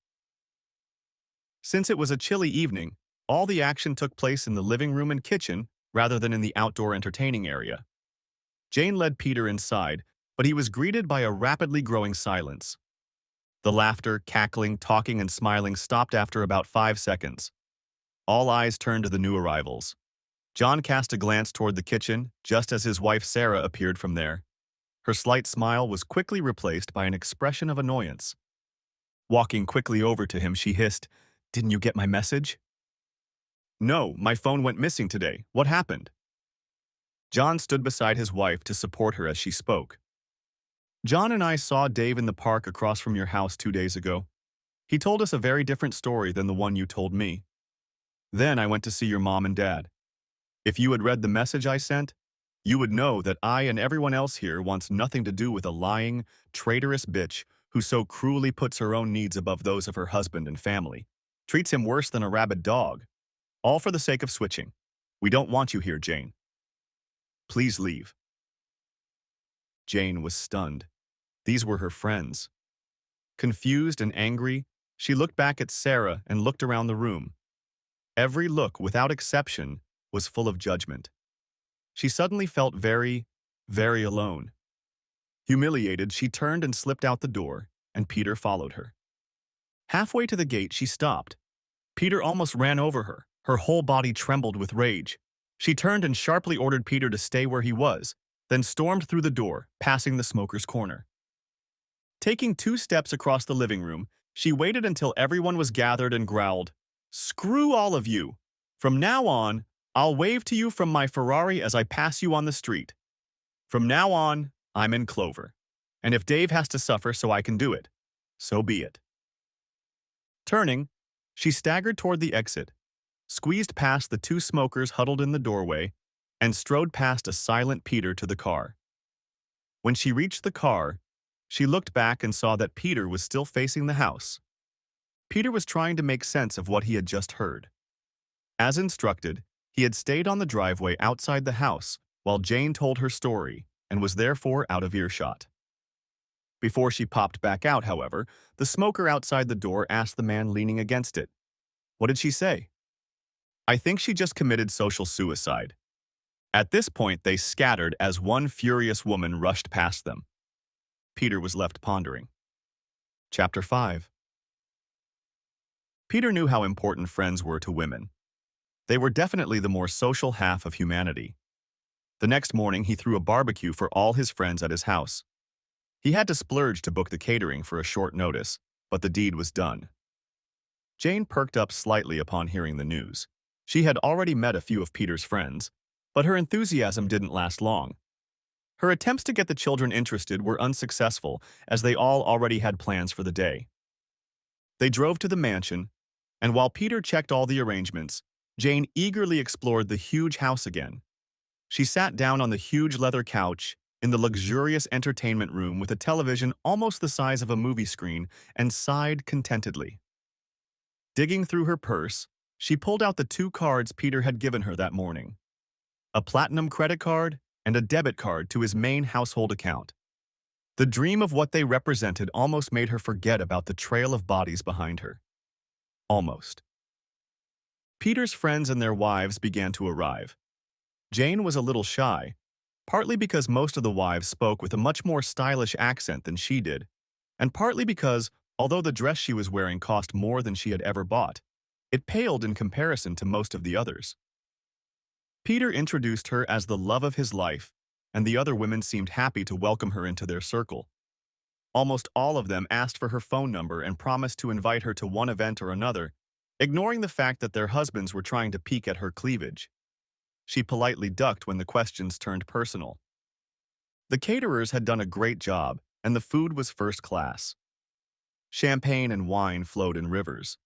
Since it was a chilly evening, all the action took place in the living room and kitchen rather than in the outdoor entertaining area. Jane led Peter inside, but he was greeted by a rapidly growing silence. The laughter, cackling, talking, and smiling stopped after about 5 seconds. All eyes turned to the new arrivals. John cast a glance toward the kitchen, just as his wife Sarah appeared from there. Her slight smile was quickly replaced by an expression of annoyance. Walking quickly over to him, she hissed, "Didn't you get my message?" "No, my phone went missing today. What happened?" John stood beside his wife to support her as she spoke. "John and I saw Dave in the park across from your house 2 days ago. He told us a very different story than the one you told me. Then I went to see your mom and dad. If you had read the message I sent, you would know that I and everyone else here wants nothing to do with a lying, traitorous bitch who so cruelly puts her own needs above those of her husband and family, treats him worse than a rabid dog, all for the sake of switching. We don't want you here, Jane. Please leave." Jane was stunned. These were her friends. Confused and angry, she looked back at Sarah and looked around the room. Every look, without exception, was full of judgment. She suddenly felt very, very alone. Humiliated, she turned and slipped out the door, and Peter followed her. Halfway to the gate, she stopped. Peter almost ran over her. Her whole body trembled with rage. She turned and sharply ordered Peter to stay where he was, then stormed through the door, passing the smoker's corner. Taking 2 steps across the living room, she waited until everyone was gathered and growled, "Screw all of you! From now on, I'll wave to you from my Ferrari as I pass you on the street. From now on, I'm in Clover. And if Dave has to suffer so I can do it, so be it." Turning, she staggered toward the exit, squeezed past the 2 smokers huddled in the doorway, and strode past a silent Peter to the car. When she reached the car, she looked back and saw that Peter was still facing the house. Peter was trying to make sense of what he had just heard. As instructed, he had stayed on the driveway outside the house while Jane told her story and was therefore out of earshot. Before she popped back out, however, the smoker outside the door asked the man leaning against it, "What did she say?" "I think she just committed social suicide." At this point, they scattered as one furious woman rushed past them. Peter was left pondering. Chapter 5. Peter knew how important friends were to women. They were definitely the more social half of humanity. The next morning, he threw a barbecue for all his friends at his house. He had to splurge to book the catering for a short notice, but the deed was done. Jane perked up slightly upon hearing the news. She had already met a few of Peter's friends, but her enthusiasm didn't last long. Her attempts to get the children interested were unsuccessful, as they all already had plans for the day. They drove to the mansion, and while Peter checked all the arrangements, Jane eagerly explored the huge house again. She sat down on the huge leather couch in the luxurious entertainment room with a television almost the size of a movie screen and sighed contentedly. Digging through her purse, she pulled out the two cards Peter had given her that morning, a platinum credit card and a debit card to his main household account. The dream of what they represented almost made her forget about the trail of bodies behind her. Almost. Peter's friends and their wives began to arrive. Jane was a little shy, partly because most of the wives spoke with a much more stylish accent than she did, and partly because, although the dress she was wearing cost more than she had ever bought, it paled in comparison to most of the others. Peter introduced her as the love of his life, and the other women seemed happy to welcome her into their circle. Almost all of them asked for her phone number and promised to invite her to one event or another, ignoring the fact that their husbands were trying to peek at her cleavage. She politely ducked when the questions turned personal. The caterers had done a great job, and the food was first class. Champagne and wine flowed in rivers.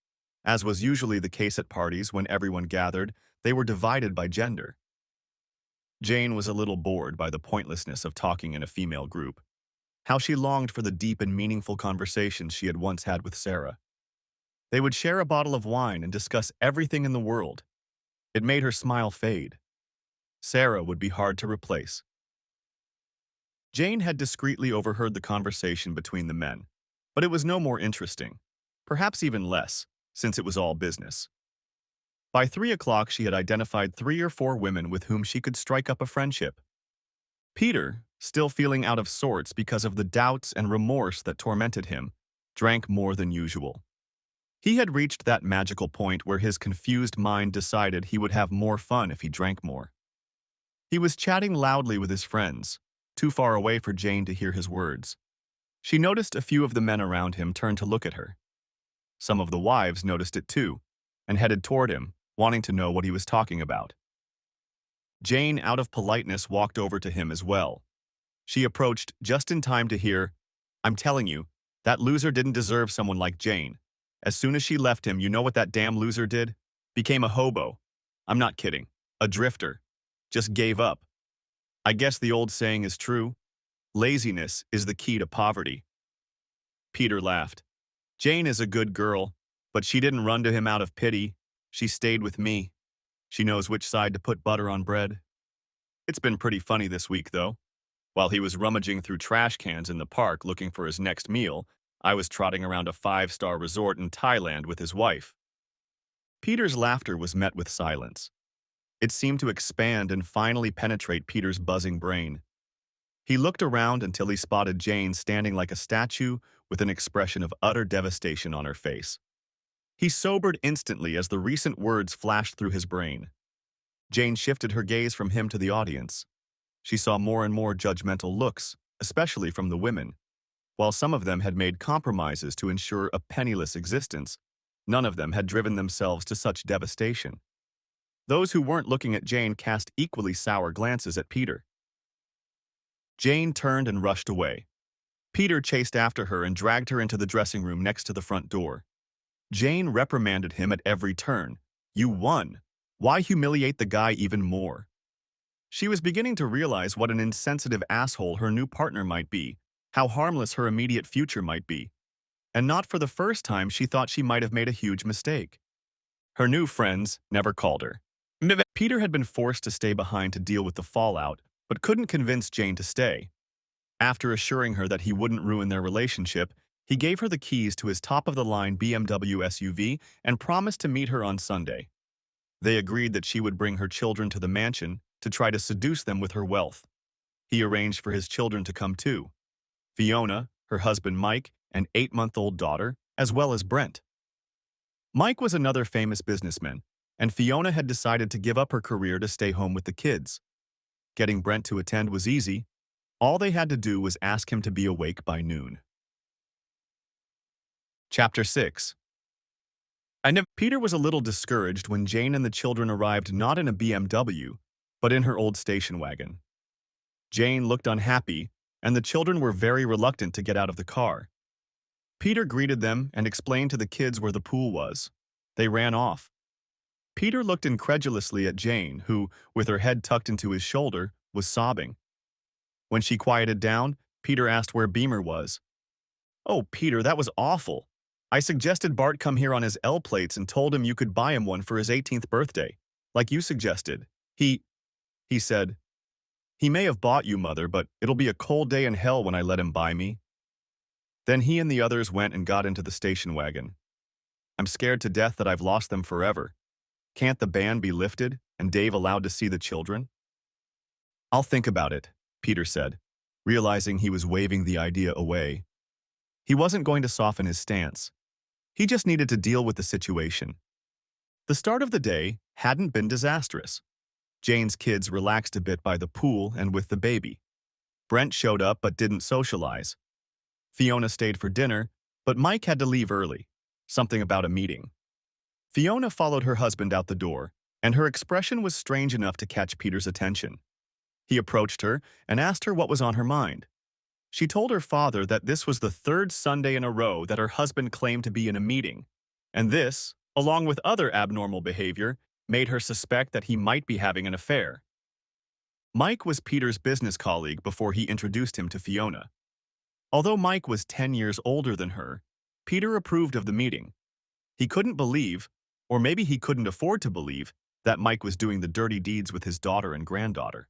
As was usually the case at parties when everyone gathered, they were divided by gender. Jane was a little bored by the pointlessness of talking in a female group. How she longed for the deep and meaningful conversations she had once had with Sarah. They would share a bottle of wine and discuss everything in the world. It made her smile fade. Sarah would be hard to replace. Jane had discreetly overheard the conversation between the men, but it was no more interesting, perhaps even less, since it was all business. By 3 o'clock, she had identified 3 or 4 women with whom she could strike up a friendship. Peter, still feeling out of sorts because of the doubts and remorse that tormented him, drank more than usual. He had reached that magical point where his confused mind decided he would have more fun if he drank more. He was chatting loudly with his friends, too far away for Jane to hear his words. She noticed a few of the men around him turn to look at her. Some of the wives noticed it too, and headed toward him, wanting to know what he was talking about. Jane, out of politeness, walked over to him as well. She approached just in time to hear, "I'm telling you, that loser didn't deserve someone like Jane. As soon as she left him, you know what that damn loser did? Became a hobo. I'm not kidding. A drifter. Just gave up. I guess the old saying is true. Laziness is the key to poverty." Peter laughed. "Jane is a good girl, but she didn't run to him out of pity. She stayed with me. She knows which side to put butter on bread." It's been pretty funny this week, though. While he was rummaging through trash cans in the park looking for his next meal, I was trotting around a 5-star resort in Thailand with his wife. Peter's laughter was met with silence. It seemed to expand and finally penetrate Peter's buzzing brain. He looked around until he spotted Jane standing like a statue with an expression of utter devastation on her face. He sobered instantly as the recent words flashed through his brain. Jane shifted her gaze from him to the audience. She saw more and more judgmental looks, especially from the women. While some of them had made compromises to ensure a penniless existence, none of them had driven themselves to such devastation. Those who weren't looking at Jane cast equally sour glances at Peter. Jane turned and rushed away. Peter chased after her and dragged her into the dressing room next to the front door. Jane reprimanded him at every turn. "You won. Why humiliate the guy even more?" She was beginning to realize what an insensitive asshole her new partner might be, how harmless her immediate future might be. And not for the first time she thought she might have made a huge mistake. Her new friends never called her. Peter had been forced to stay behind to deal with the fallout, but couldn't convince Jane to stay. After assuring her that he wouldn't ruin their relationship, he gave her the keys to his top-of-the-line BMW SUV and promised to meet her on Sunday. They agreed that she would bring her children to the mansion to try to seduce them with her wealth. He arranged for his children to come too. Fiona, her husband Mike, and 8-month-old daughter, as well as Brent. Mike was another famous businessman, and Fiona had decided to give up her career to stay home with the kids. Getting Brent to attend was easy. All they had to do was ask him to be awake by noon. Chapter 6. Peter was a little discouraged when Jane and the children arrived not in a BMW, but in her old station wagon. Jane looked unhappy, and the children were very reluctant to get out of the car. Peter greeted them and explained to the kids where the pool was. They ran off. Peter looked incredulously at Jane, who, with her head tucked into his shoulder, was sobbing. When she quieted down, Peter asked where Beamer was. "Oh, Peter, that was awful. I suggested Bart come here on his L plates and told him you could buy him one for his 18th birthday, like you suggested. He said, he may have bought you, Mother, but it'll be a cold day in hell when I let him buy me." Then he and the others went and got into the station wagon. "I'm scared to death that I've lost them forever. Can't the ban be lifted and Dave allowed to see the children?" "I'll think about it," Peter said, realizing he was waving the idea away. He wasn't going to soften his stance. He just needed to deal with the situation. The start of the day hadn't been disastrous. Jane's kids relaxed a bit by the pool and with the baby. Brent showed up but didn't socialize. Fiona stayed for dinner, but Mike had to leave early. Something about a meeting. Fiona followed her husband out the door, and her expression was strange enough to catch Peter's attention. He approached her and asked her what was on her mind. She told her father that this was the third Sunday in a row that her husband claimed to be in a meeting, and this, along with other abnormal behavior, made her suspect that he might be having an affair. Mike was Peter's business colleague before he introduced him to Fiona. Although Mike was 10 years older than her, Peter approved of the meeting. He couldn't believe, or maybe he couldn't afford to believe, that Mike was doing the dirty deeds with his daughter and granddaughter.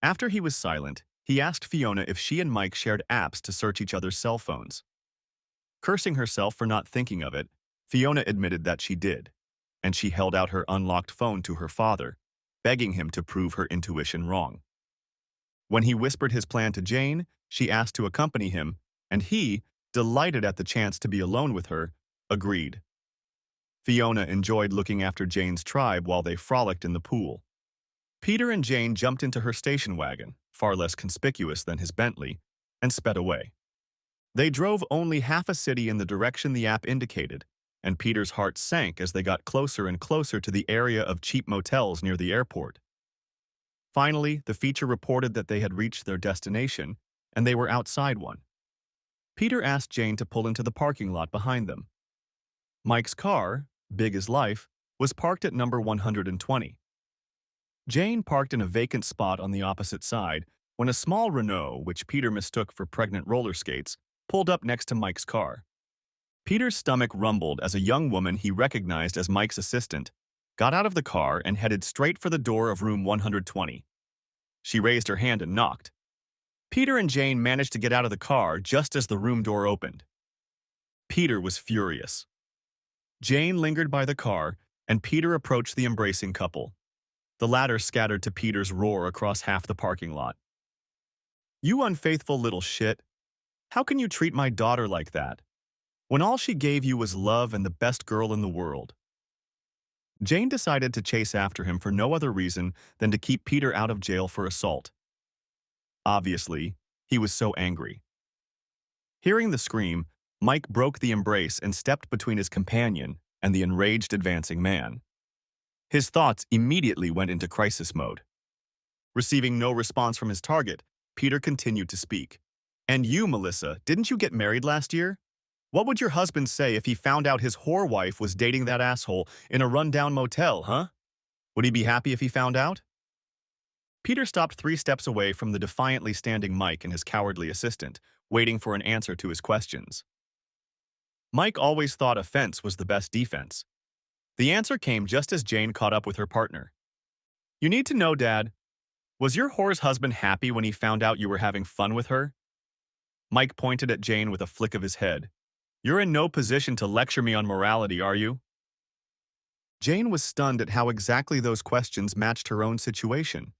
After he was silent, he asked Fiona if she and Mike shared apps to search each other's cell phones. Cursing herself for not thinking of it, Fiona admitted that she did, and she held out her unlocked phone to her father, begging him to prove her intuition wrong. When he whispered his plan to Jane, she asked to accompany him, and he, delighted at the chance to be alone with her, agreed. Fiona enjoyed looking after Jane's tribe while they frolicked in the pool. Peter and Jane jumped into her station wagon, far less conspicuous than his Bentley, and sped away. They drove only half a city in the direction the app indicated, and Peter's heart sank as they got closer and closer to the area of cheap motels near the airport. Finally, the feature reported that they had reached their destination, and they were outside one. Peter asked Jane to pull into the parking lot behind them. Mike's car, big as life, was parked at number 120. Jane parked in a vacant spot on the opposite side when a small Renault, which Peter mistook for pregnant roller skates, pulled up next to Mike's car. Peter's stomach rumbled as a young woman he recognized as Mike's assistant got out of the car and headed straight for the door of room 120. She raised her hand and knocked. Peter and Jane managed to get out of the car just as the room door opened. Peter was furious. Jane lingered by the car, and Peter approached the embracing couple. The latter scattered to Peter's roar across half the parking lot. "You unfaithful little shit. How can you treat my daughter like that, when all she gave you was love and the best girl in the world?" Jane decided to chase after him for no other reason than to keep Peter out of jail for assault. Obviously, he was so angry. Hearing the scream, Mike broke the embrace and stepped between his companion and the enraged advancing man. His thoughts immediately went into crisis mode. Receiving no response from his target, Peter continued to speak. "And you, Melissa, didn't you get married last year? What would your husband say if he found out his whore wife was dating that asshole in a rundown motel, huh? Would he be happy if he found out?" Peter stopped 3 steps away from the defiantly standing Mike and his cowardly assistant, waiting for an answer to his questions. Mike always thought offense was the best defense. The answer came just as Jane caught up with her partner. "You need to know, Dad, was your whore's husband happy when he found out you were having fun with her?" Mike pointed at Jane with a flick of his head. "You're in no position to lecture me on morality, are you?" Jane was stunned at how exactly those questions matched her own situation.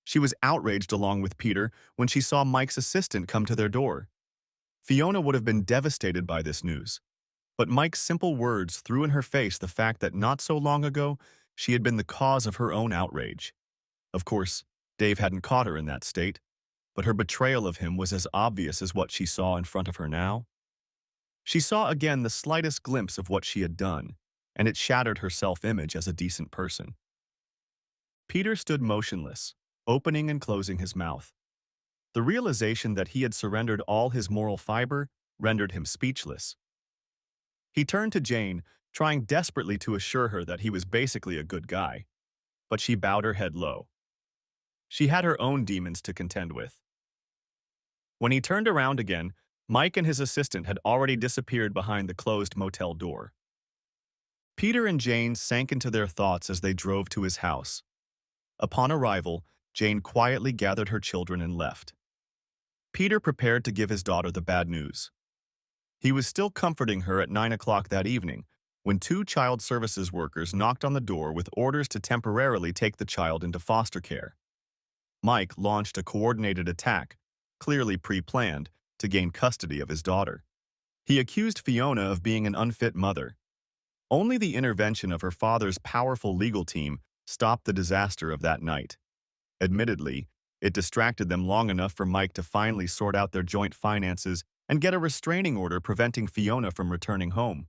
She was outraged along with Peter when she saw Mike's assistant come to their door. Fiona would have been devastated by this news. But Mike's simple words threw in her face the fact that not so long ago, she had been the cause of her own outrage. Of course, Dave hadn't caught her in that state, but her betrayal of him was as obvious as what she saw in front of her now. She saw again the slightest glimpse of what she had done, and it shattered her self-image as a decent person. Peter stood motionless, opening and closing his mouth. The realization that he had surrendered all his moral fiber rendered him speechless. He turned to Jane, trying desperately to assure her that he was basically a good guy, but she bowed her head low. She had her own demons to contend with. When he turned around again, Mike and his assistant had already disappeared behind the closed motel door. Peter and Jane sank into their thoughts as they drove to his house. Upon arrival, Jane quietly gathered her children and left. Peter prepared to give his daughter the bad news. He was still comforting her at 9 o'clock that evening when two child services workers knocked on the door with orders to temporarily take the child into foster care. Mike launched a coordinated attack, clearly pre-planned, to gain custody of his daughter. He accused Fiona of being an unfit mother. Only the intervention of her father's powerful legal team stopped the disaster of that night. Admittedly, it distracted them long enough for Mike to finally sort out their joint finances and get a restraining order preventing Fiona from returning home.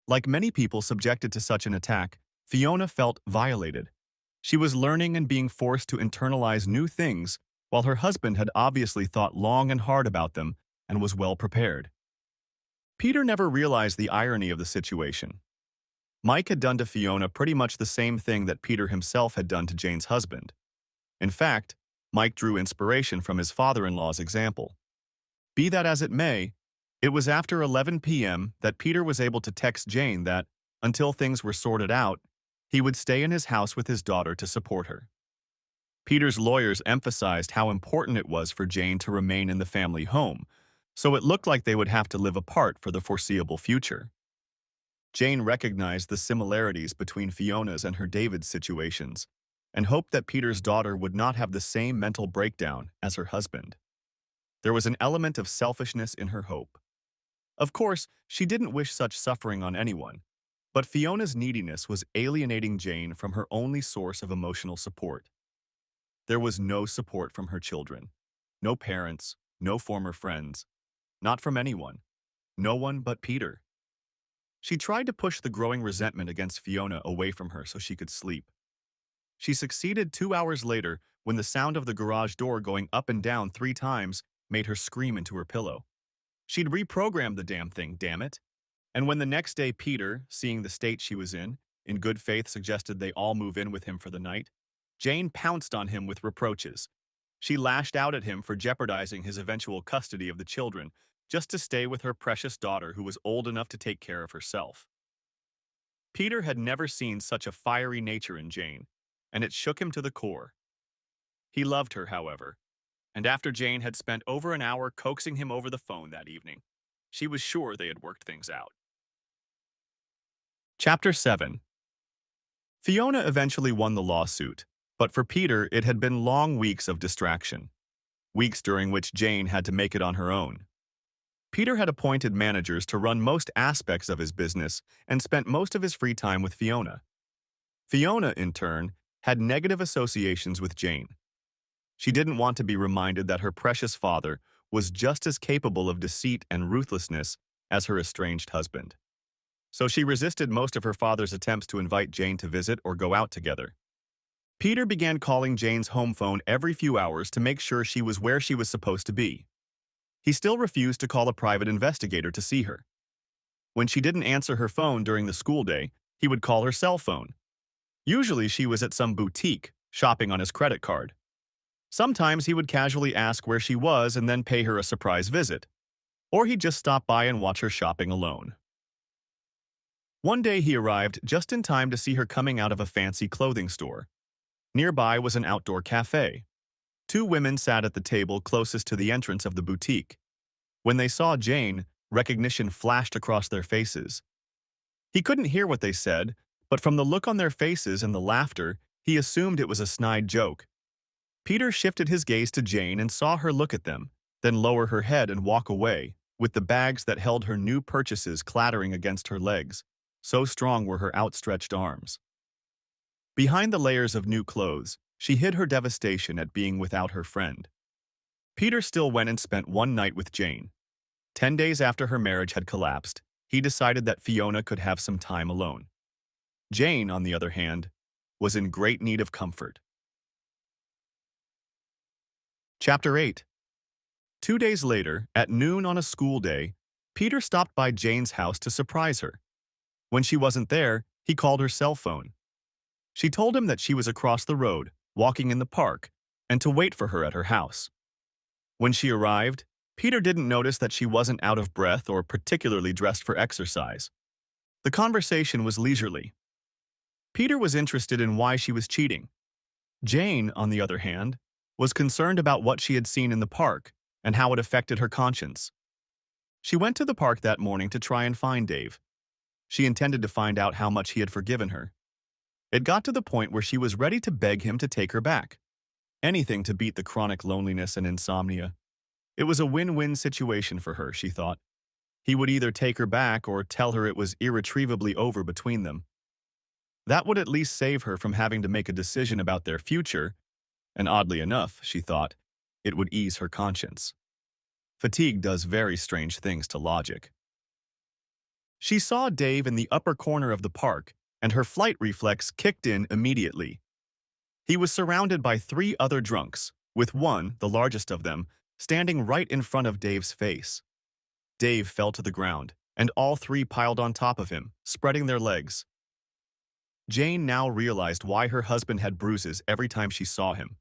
Like many people subjected to such an attack, Fiona felt violated. She was learning and being forced to internalize new things, while her husband had obviously thought long and hard about them and was well prepared. Peter never realized the irony of the situation. Mike had done to Fiona pretty much the same thing that Peter himself had done to Jane's husband. In fact, Mike drew inspiration from his father-in-law's example. Be that as it may, it was after 11 p.m. that Peter was able to text Jane that, until things were sorted out, he would stay in his house with his daughter to support her. Peter's lawyers emphasized how important it was for Jane to remain in the family home, so it looked like they would have to live apart for the foreseeable future. Jane recognized the similarities between Fiona's and her David's situations, and hoped that Peter's daughter would not have the same mental breakdown as her husband. There was an element of selfishness in her hope. Of course, she didn't wish such suffering on anyone, but Fiona's neediness was alienating Jane from her only source of emotional support. There was no support from her children, no parents, no former friends, not from anyone, no one but Peter. She tried to push the growing resentment against Fiona away from her so she could sleep. She succeeded 2 hours later when the sound of the garage door going up and down 3 times made her scream into her pillow. She'd reprogrammed the damn thing, damn it. And when the next day Peter, seeing the state she was in good faith suggested they all move in with him for the night, Jane pounced on him with reproaches. She lashed out at him for jeopardizing his eventual custody of the children just to stay with her precious daughter who was old enough to take care of herself. Peter had never seen such a fiery nature in Jane, and it shook him to the core. He loved her, however, and after Jane had spent over an hour coaxing him over the phone that evening, she was sure they had worked things out. Chapter 7. Fiona eventually won the lawsuit, but for Peter it had been long weeks of distraction, weeks during which Jane had to make it on her own. Peter had appointed managers to run most aspects of his business and spent most of his free time with Fiona. Fiona, in turn, had negative associations with Jane. She didn't want to be reminded that her precious father was just as capable of deceit and ruthlessness as her estranged husband. So she resisted most of her father's attempts to invite Jane to visit or go out together. Peter began calling Jane's home phone every few hours to make sure she was where she was supposed to be. He still refused to call a private investigator to see her. When she didn't answer her phone during the school day, he would call her cell phone. Usually she was at some boutique, shopping on his credit card. Sometimes he would casually ask where she was and then pay her a surprise visit, or he'd just stop by and watch her shopping alone. One day he arrived just in time to see her coming out of a fancy clothing store. Nearby was an outdoor cafe. 2 women sat at the table closest to the entrance of the boutique. When they saw Jane, recognition flashed across their faces. He couldn't hear what they said, but from the look on their faces and the laughter, he assumed it was a snide joke. Peter shifted his gaze to Jane and saw her look at them, then lower her head and walk away, with the bags that held her new purchases clattering against her legs. So strong were her outstretched arms. Behind the layers of new clothes, she hid her devastation at being without her friend. Peter still went and spent one night with Jane. 10 days after her marriage had collapsed, he decided that Fiona could have some time alone. Jane, on the other hand, was in great need of comfort. Chapter 8. 2 days later, at noon on a school day, Peter stopped by Jane's house to surprise her. When she wasn't there, he called her cell phone. She told him that she was across the road, walking in the park, and to wait for her at her house. When she arrived, Peter didn't notice that she wasn't out of breath or particularly dressed for exercise. The conversation was leisurely. Peter was interested in why she was cheating. Jane, on the other hand, was concerned about what she had seen in the park and how it affected her conscience. She went to the park that morning to try and find Dave. She intended to find out how much he had forgiven her. It got to the point where she was ready to beg him to take her back. Anything to beat the chronic loneliness and insomnia. It was a win-win situation for her, she thought. He would either take her back or tell her it was irretrievably over between them. That would at least save her from having to make a decision about their future, and oddly enough, she thought, it would ease her conscience. Fatigue does very strange things to logic. She saw Dave in the upper corner of the park, and her flight reflex kicked in immediately. He was surrounded by 3 other drunks, with one, the largest of them, standing right in front of Dave's face. Dave fell to the ground, and all 3 piled on top of him, spreading their legs. Jane now realized why her husband had bruises every time she saw him.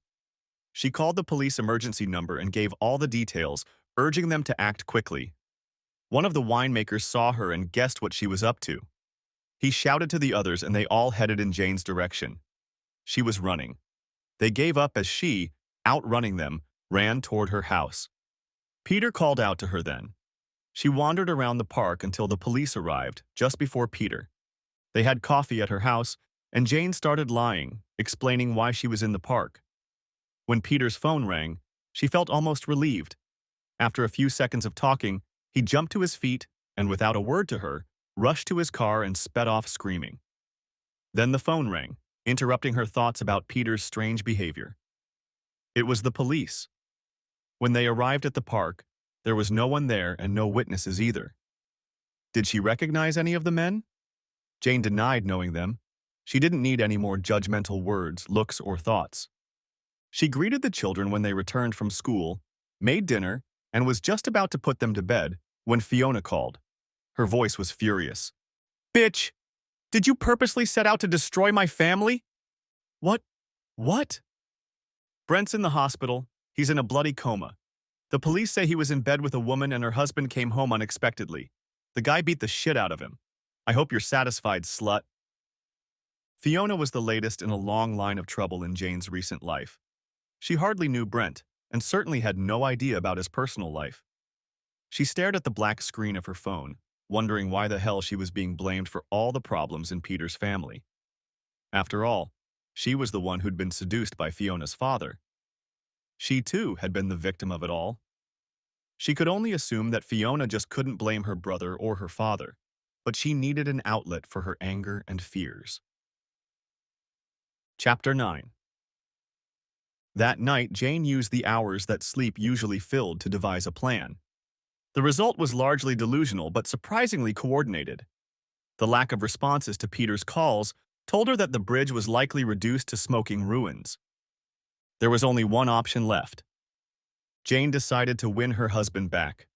She called the police emergency number and gave all the details, urging them to act quickly. One of the winemakers saw her and guessed what she was up to. He shouted to the others and they all headed in Jane's direction. She was running. They gave up as she, outrunning them, ran toward her house. Peter called out to her then. She wandered around the park until the police arrived, just before Peter. They had coffee at her house, and Jane started lying, explaining why she was in the park. When Peter's phone rang, she felt almost relieved. After a few seconds of talking, he jumped to his feet and, without a word to her, rushed to his car and sped off screaming. Then the phone rang, interrupting her thoughts about Peter's strange behavior. It was the police. When they arrived at the park, there was no one there and no witnesses either. Did she recognize any of the men? Jane denied knowing them. She didn't need any more judgmental words, looks, or thoughts. She greeted the children when they returned from school, made dinner, and was just about to put them to bed when Fiona called. Her voice was furious. "Bitch! Did you purposely set out to destroy my family?" "What? What?" "Brent's in the hospital. He's in a bloody coma. The police say he was in bed with a woman and her husband came home unexpectedly. The guy beat the shit out of him. I hope you're satisfied, slut." Fiona was the latest in a long line of trouble in Jane's recent life. She hardly knew Brent, and certainly had no idea about his personal life. She stared at the black screen of her phone, wondering why the hell she was being blamed for all the problems in Peter's family. After all, she was the one who'd been seduced by Fiona's father. She, too, had been the victim of it all. She could only assume that Fiona just couldn't blame her brother or her father, but she needed an outlet for her anger and fears. Chapter 9. That night, Jane used the hours that sleep usually filled to devise a plan. The result was largely delusional but surprisingly coordinated. The lack of responses to Peter's calls told her that the bridge was likely reduced to smoking ruins. There was only one option left. Jane decided to win her husband back.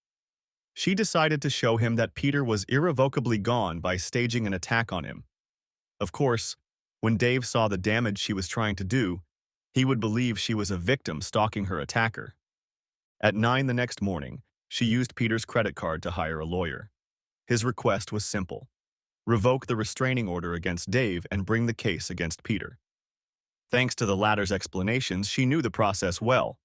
She decided to show him that Peter was irrevocably gone by staging an attack on him. Of course, when Dave saw the damage she was trying to do, he would believe she was a victim stalking her attacker. At 9 the next morning, she used Peter's credit card to hire a lawyer. His request was simple: revoke the restraining order against Dave and bring the case against Peter. Thanks to the latter's explanations, she knew the process well.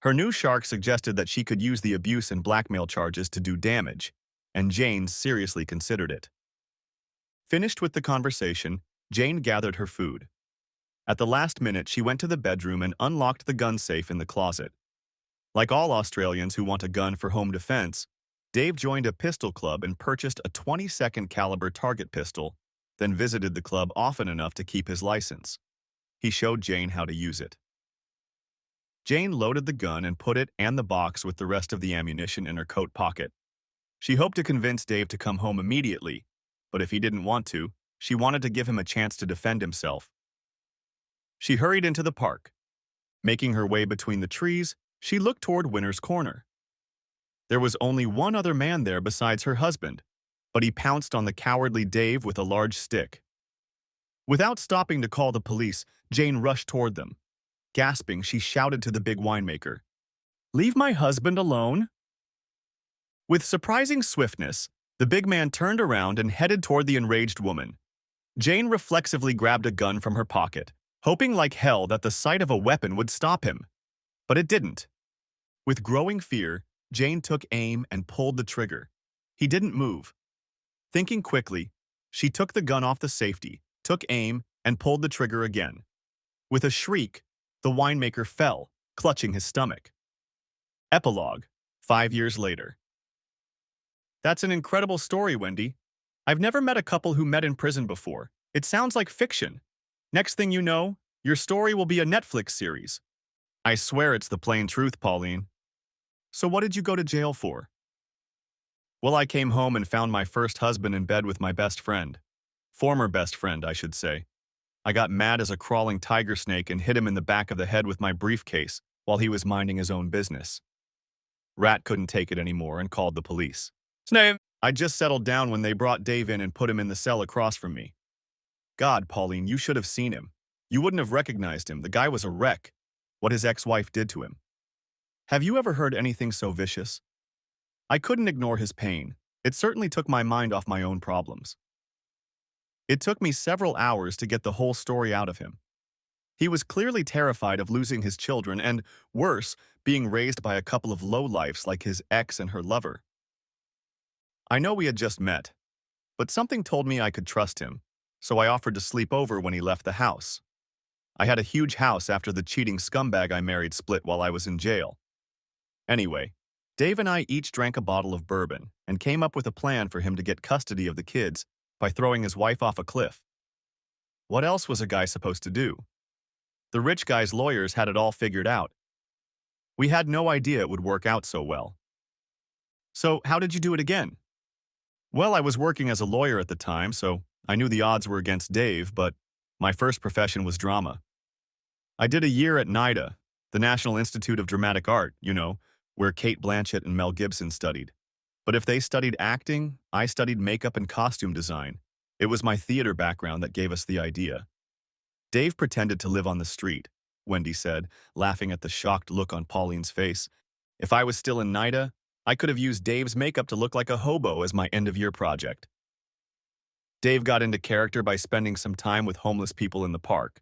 Her new shark suggested that she could use the abuse and blackmail charges to do damage, and Jane seriously considered it. Finished with the conversation, Jane gathered her food. At the last minute, she went to the bedroom and unlocked the gun safe in the closet. Like all Australians who want a gun for home defense, Dave joined a pistol club and purchased a 22nd caliber target pistol, then visited the club often enough to keep his license. He showed Jane how to use it. Jane loaded the gun and put it and the box with the rest of the ammunition in her coat pocket. She hoped to convince Dave to come home immediately, but if he didn't want to, she wanted to give him a chance to defend himself. She hurried into the park. Making her way between the trees, She looked toward Winner's corner. There was only one other man there besides her husband, but he pounced on the cowardly Dave with a large stick. Without stopping to call the police, Jane rushed toward them. Gasping, she shouted to the big winemaker, "Leave my husband alone!" With surprising swiftness, the big man turned around and headed toward the enraged woman. Jane reflexively grabbed a gun from her pocket, hoping like hell that the sight of a weapon would stop him. But it didn't. With growing fear, Jane took aim and pulled the trigger. He didn't move. Thinking quickly, she took the gun off the safety, took aim, and pulled the trigger again. With a shriek, the winemaker fell, clutching his stomach. Epilogue, 5 years later. That's an incredible story, Wendy. I've never met a couple who met in prison before. It sounds like fiction. Next thing you know, your story will be a Netflix series. I swear it's the plain truth, Pauline. So what did you go to jail for? Well, I came home and found my first husband in bed with my best friend. Former best friend, I should say. I got mad as a crawling tiger snake and hit him in the back of the head with my briefcase while he was minding his own business. Rat couldn't take it anymore and called the police. Snake! I just settled down when they brought Dave in and put him in the cell across from me. God, Pauline, you should have seen him. You wouldn't have recognized him. The guy was a wreck. What his ex-wife did to him. Have you ever heard anything so vicious? I couldn't ignore his pain. It certainly took my mind off my own problems. It took me several hours to get the whole story out of him. He was clearly terrified of losing his children and, worse, being raised by a couple of lowlifes like his ex and her lover. I know we had just met, but something told me I could trust him, so I offered to sleep over when he left the house. I had a huge house after the cheating scumbag I married split while I was in jail. Anyway, Dave and I each drank a bottle of bourbon and came up with a plan for him to get custody of the kids by throwing his wife off a cliff. What else was a guy supposed to do? The rich guy's lawyers had it all figured out. We had no idea it would work out so well. So, how did you do it again? Well, I was working as a lawyer at the time, so I knew the odds were against Dave, but my first profession was drama. I did a year at NIDA, the National Institute of Dramatic Art, where Kate Blanchett and Mel Gibson studied. But if they studied acting, I studied makeup and costume design. It was my theater background that gave us the idea. Dave pretended to live on the street, Wendy said, laughing at the shocked look on Pauline's face. If I was still in NIDA, I could have used Dave's makeup to look like a hobo as my end-of-year project. Dave got into character by spending some time with homeless people in the park.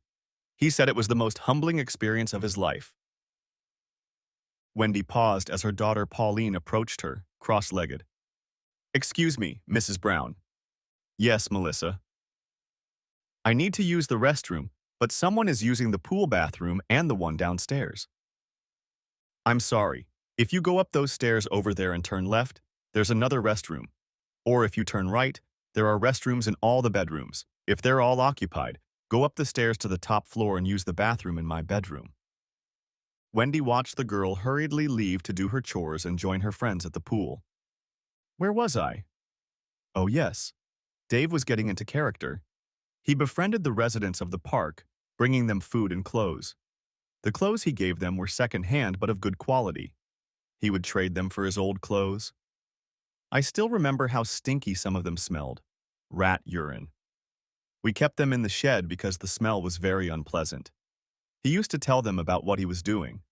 He said it was the most humbling experience of his life. Wendy paused as her daughter Pauline approached her, cross-legged. "Excuse me, Mrs. Brown." "Yes, Melissa." "I need to use the restroom, but someone is using the pool bathroom and the one downstairs." "I'm sorry. If you go up those stairs over there and turn left, there's another restroom. Or if you turn right, there are restrooms in all the bedrooms. If they're all occupied, go up the stairs to the top floor and use the bathroom in my bedroom." Wendy watched the girl hurriedly leave to do her chores and join her friends at the pool. Where was I? Oh yes, Dave was getting into character. He befriended the residents of the park, bringing them food and clothes. The clothes he gave them were second-hand but of good quality. He would trade them for his old clothes. I still remember how stinky some of them smelled. Rat urine. We kept them in the shed because the smell was very unpleasant. He used to tell them about what he was doing.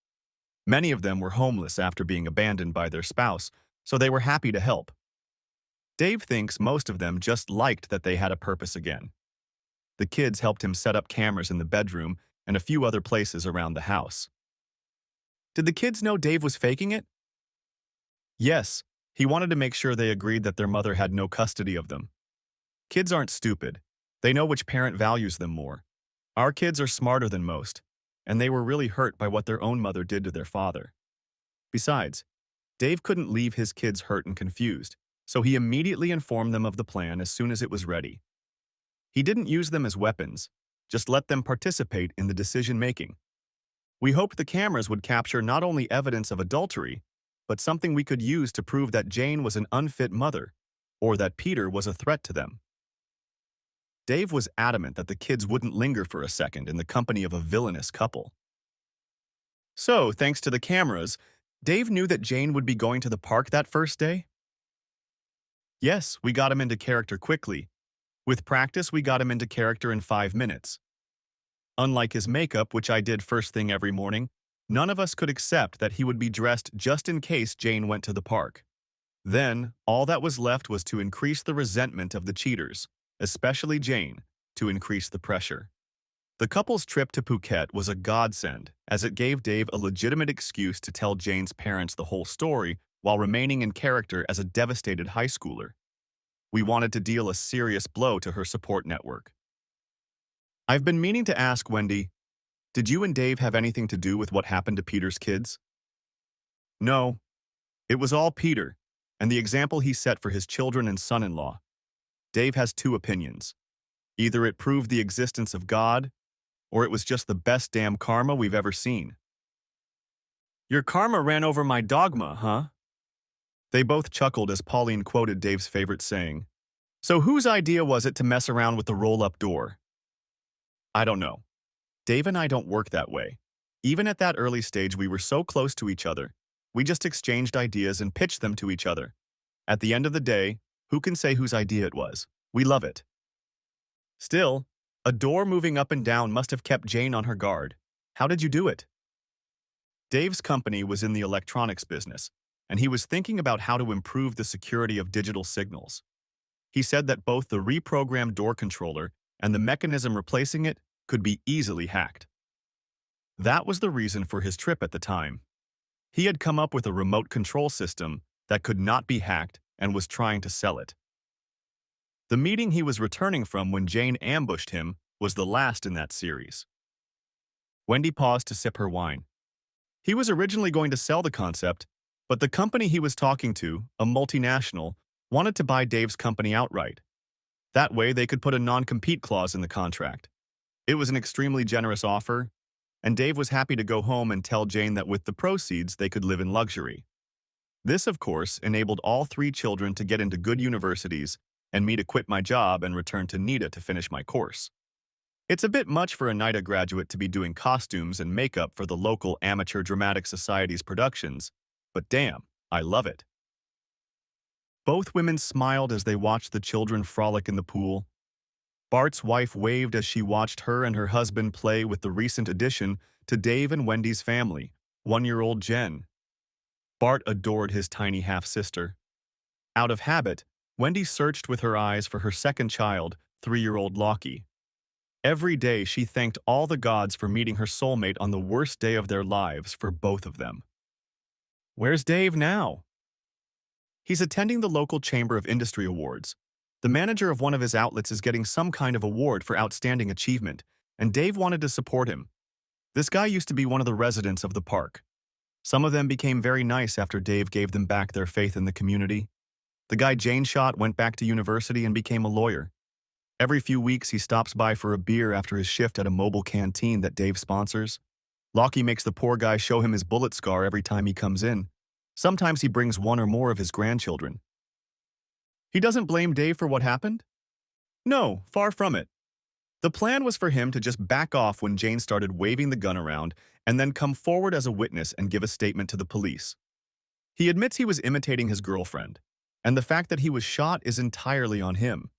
Many of them were homeless after being abandoned by their spouse, so they were happy to help. Dave thinks most of them just liked that they had a purpose again. The kids helped him set up cameras in the bedroom and a few other places around the house. Did the kids know Dave was faking it? Yes, he wanted to make sure they agreed that their mother had no custody of them. Kids aren't stupid. They know which parent values them more. Our kids are smarter than most, and they were really hurt by what their own mother did to their father. Besides, Dave couldn't leave his kids hurt and confused, so he immediately informed them of the plan as soon as it was ready. He didn't use them as weapons, just let them participate in the decision-making. We hoped the cameras would capture not only evidence of adultery, but something we could use to prove that Jane was an unfit mother, or that Peter was a threat to them. Dave was adamant that the kids wouldn't linger for a second in the company of a villainous couple. So, thanks to the cameras, Dave knew that Jane would be going to the park that first day? Yes, we got him into character quickly. With practice, we got him into character in 5 minutes. Unlike his makeup, which I did first thing every morning, none of us could accept that he would be dressed just in case Jane went to the park. Then, all that was left was to increase the resentment of the cheaters, especially Jane, to increase the pressure. The couple's trip to Phuket was a godsend, as it gave Dave a legitimate excuse to tell Jane's parents the whole story while remaining in character as a devastated high schooler. We wanted to deal a serious blow to her support network. I've been meaning to ask Wendy, did you and Dave have anything to do with what happened to Peter's kids? No, it was all Peter, and the example he set for his children and son-in-law. Dave has two opinions. Either it proved the existence of God, or it was just the best damn karma we've ever seen. Your karma ran over my dogma, huh? They both chuckled as Pauline quoted Dave's favorite saying. So whose idea was it to mess around with the roll-up door? I don't know. Dave and I don't work that way. Even at that early stage, we were so close to each other. We just exchanged ideas and pitched them to each other. At the end of the day, who can say whose idea it was? We love it. Still, a door moving up and down must have kept Jane on her guard. How did you do it? Dave's company was in the electronics business, and he was thinking about how to improve the security of digital signals. He said that both the reprogrammed door controller and the mechanism replacing it could be easily hacked. That was the reason for his trip at the time. He had come up with a remote control system that could not be hacked and was trying to sell it. The meeting he was returning from when Jane ambushed him was the last in that series. Wendy paused to sip her wine. He was originally going to sell the concept, but the company he was talking to, a multinational, wanted to buy Dave's company outright. That way they could put a non-compete clause in the contract. It was an extremely generous offer, and Dave was happy to go home and tell Jane that with the proceeds they could live in luxury. This, of course, enabled all three children to get into good universities and me to quit my job and return to NIDA to finish my course. It's a bit much for a NIDA graduate to be doing costumes and makeup for the local amateur dramatic society's productions, but damn, I love it. Both women smiled as they watched the children frolic in the pool. Bart's wife waved as she watched her and her husband play with the recent addition to Dave and Wendy's family, 1-year-old Jen. Bart adored his tiny half-sister. Out of habit, Wendy searched with her eyes for her second child, 3-year-old Lockie. Every day she thanked all the gods for meeting her soulmate on the worst day of their lives for both of them. Where's Dave now? He's attending the local Chamber of Industry Awards. The manager of one of his outlets is getting some kind of award for outstanding achievement, and Dave wanted to support him. This guy used to be one of the residents of the park. Some of them became very nice after Dave gave them back their faith in the community. The guy Jane shot went back to university and became a lawyer. Every few weeks he stops by for a beer after his shift at a mobile canteen that Dave sponsors. Lockie makes the poor guy show him his bullet scar every time he comes in. Sometimes he brings one or more of his grandchildren. He doesn't blame Dave for what happened? No, far from it. The plan was for him to just back off when Jane started waving the gun around and then come forward as a witness and give a statement to the police. He admits he was imitating his girlfriend, and the fact that he was shot is entirely on him.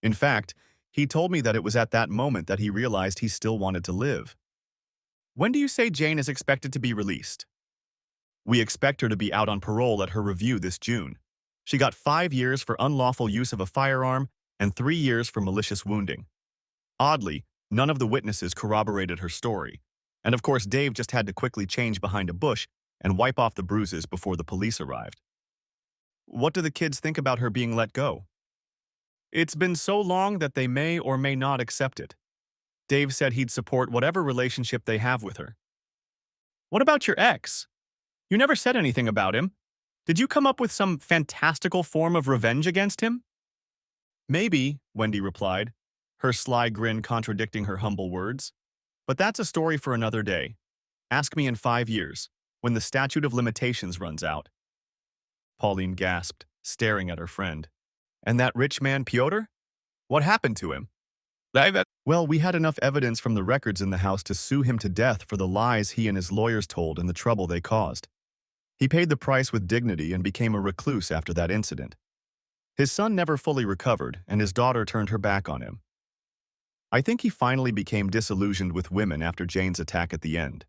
In fact, he told me that it was at that moment that he realized he still wanted to live. When do you say Jane is expected to be released? We expect her to be out on parole at her review this June. She got 5 years for unlawful use of a firearm and 3 years for malicious wounding. Oddly, none of the witnesses corroborated her story, and of course Dave just had to quickly change behind a bush and wipe off the bruises before the police arrived. What do the kids think about her being let go? It's been so long that they may or may not accept it. Dave said he'd support whatever relationship they have with her. What about your ex? You never said anything about him. Did you come up with some fantastical form of revenge against him? Maybe, Wendy replied, her sly grin contradicting her humble words. But that's a story for another day. Ask me in 5 years, when the statute of limitations runs out. Pauline gasped, staring at her friend. And that rich man Pyotr? What happened to him? Well, we had enough evidence from the records in the house to sue him to death for the lies he and his lawyers told and the trouble they caused. He paid the price with dignity and became a recluse after that incident. His son never fully recovered, and his daughter turned her back on him. I think he finally became disillusioned with women after Jane's attack at the end.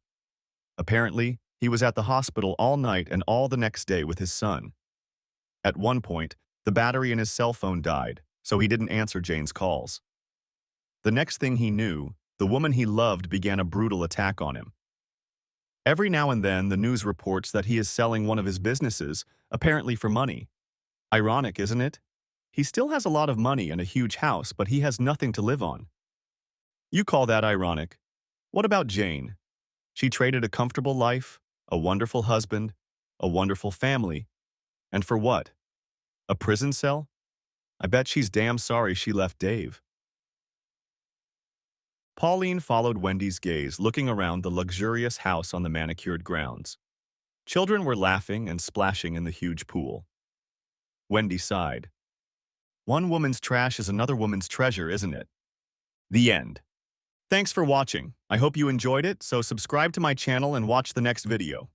Apparently, he was at the hospital all night and all the next day with his son. At one point, the battery in his cell phone died, so he didn't answer Jane's calls. The next thing he knew, the woman he loved began a brutal attack on him. Every now and then, the news reports that he is selling one of his businesses, apparently for money. Ironic, isn't it? He still has a lot of money and a huge house, but he has nothing to live on. You call that ironic. What about Jane? She traded a comfortable life, a wonderful husband, a wonderful family, and for what? A prison cell? I bet she's damn sorry she left Dave. Pauline followed Wendy's gaze, looking around the luxurious house on the manicured grounds. Children were laughing and splashing in the huge pool. Wendy sighed. One woman's trash is another woman's treasure, isn't it? The end. Thanks for watching. I hope you enjoyed it, so subscribe to my channel and watch the next video.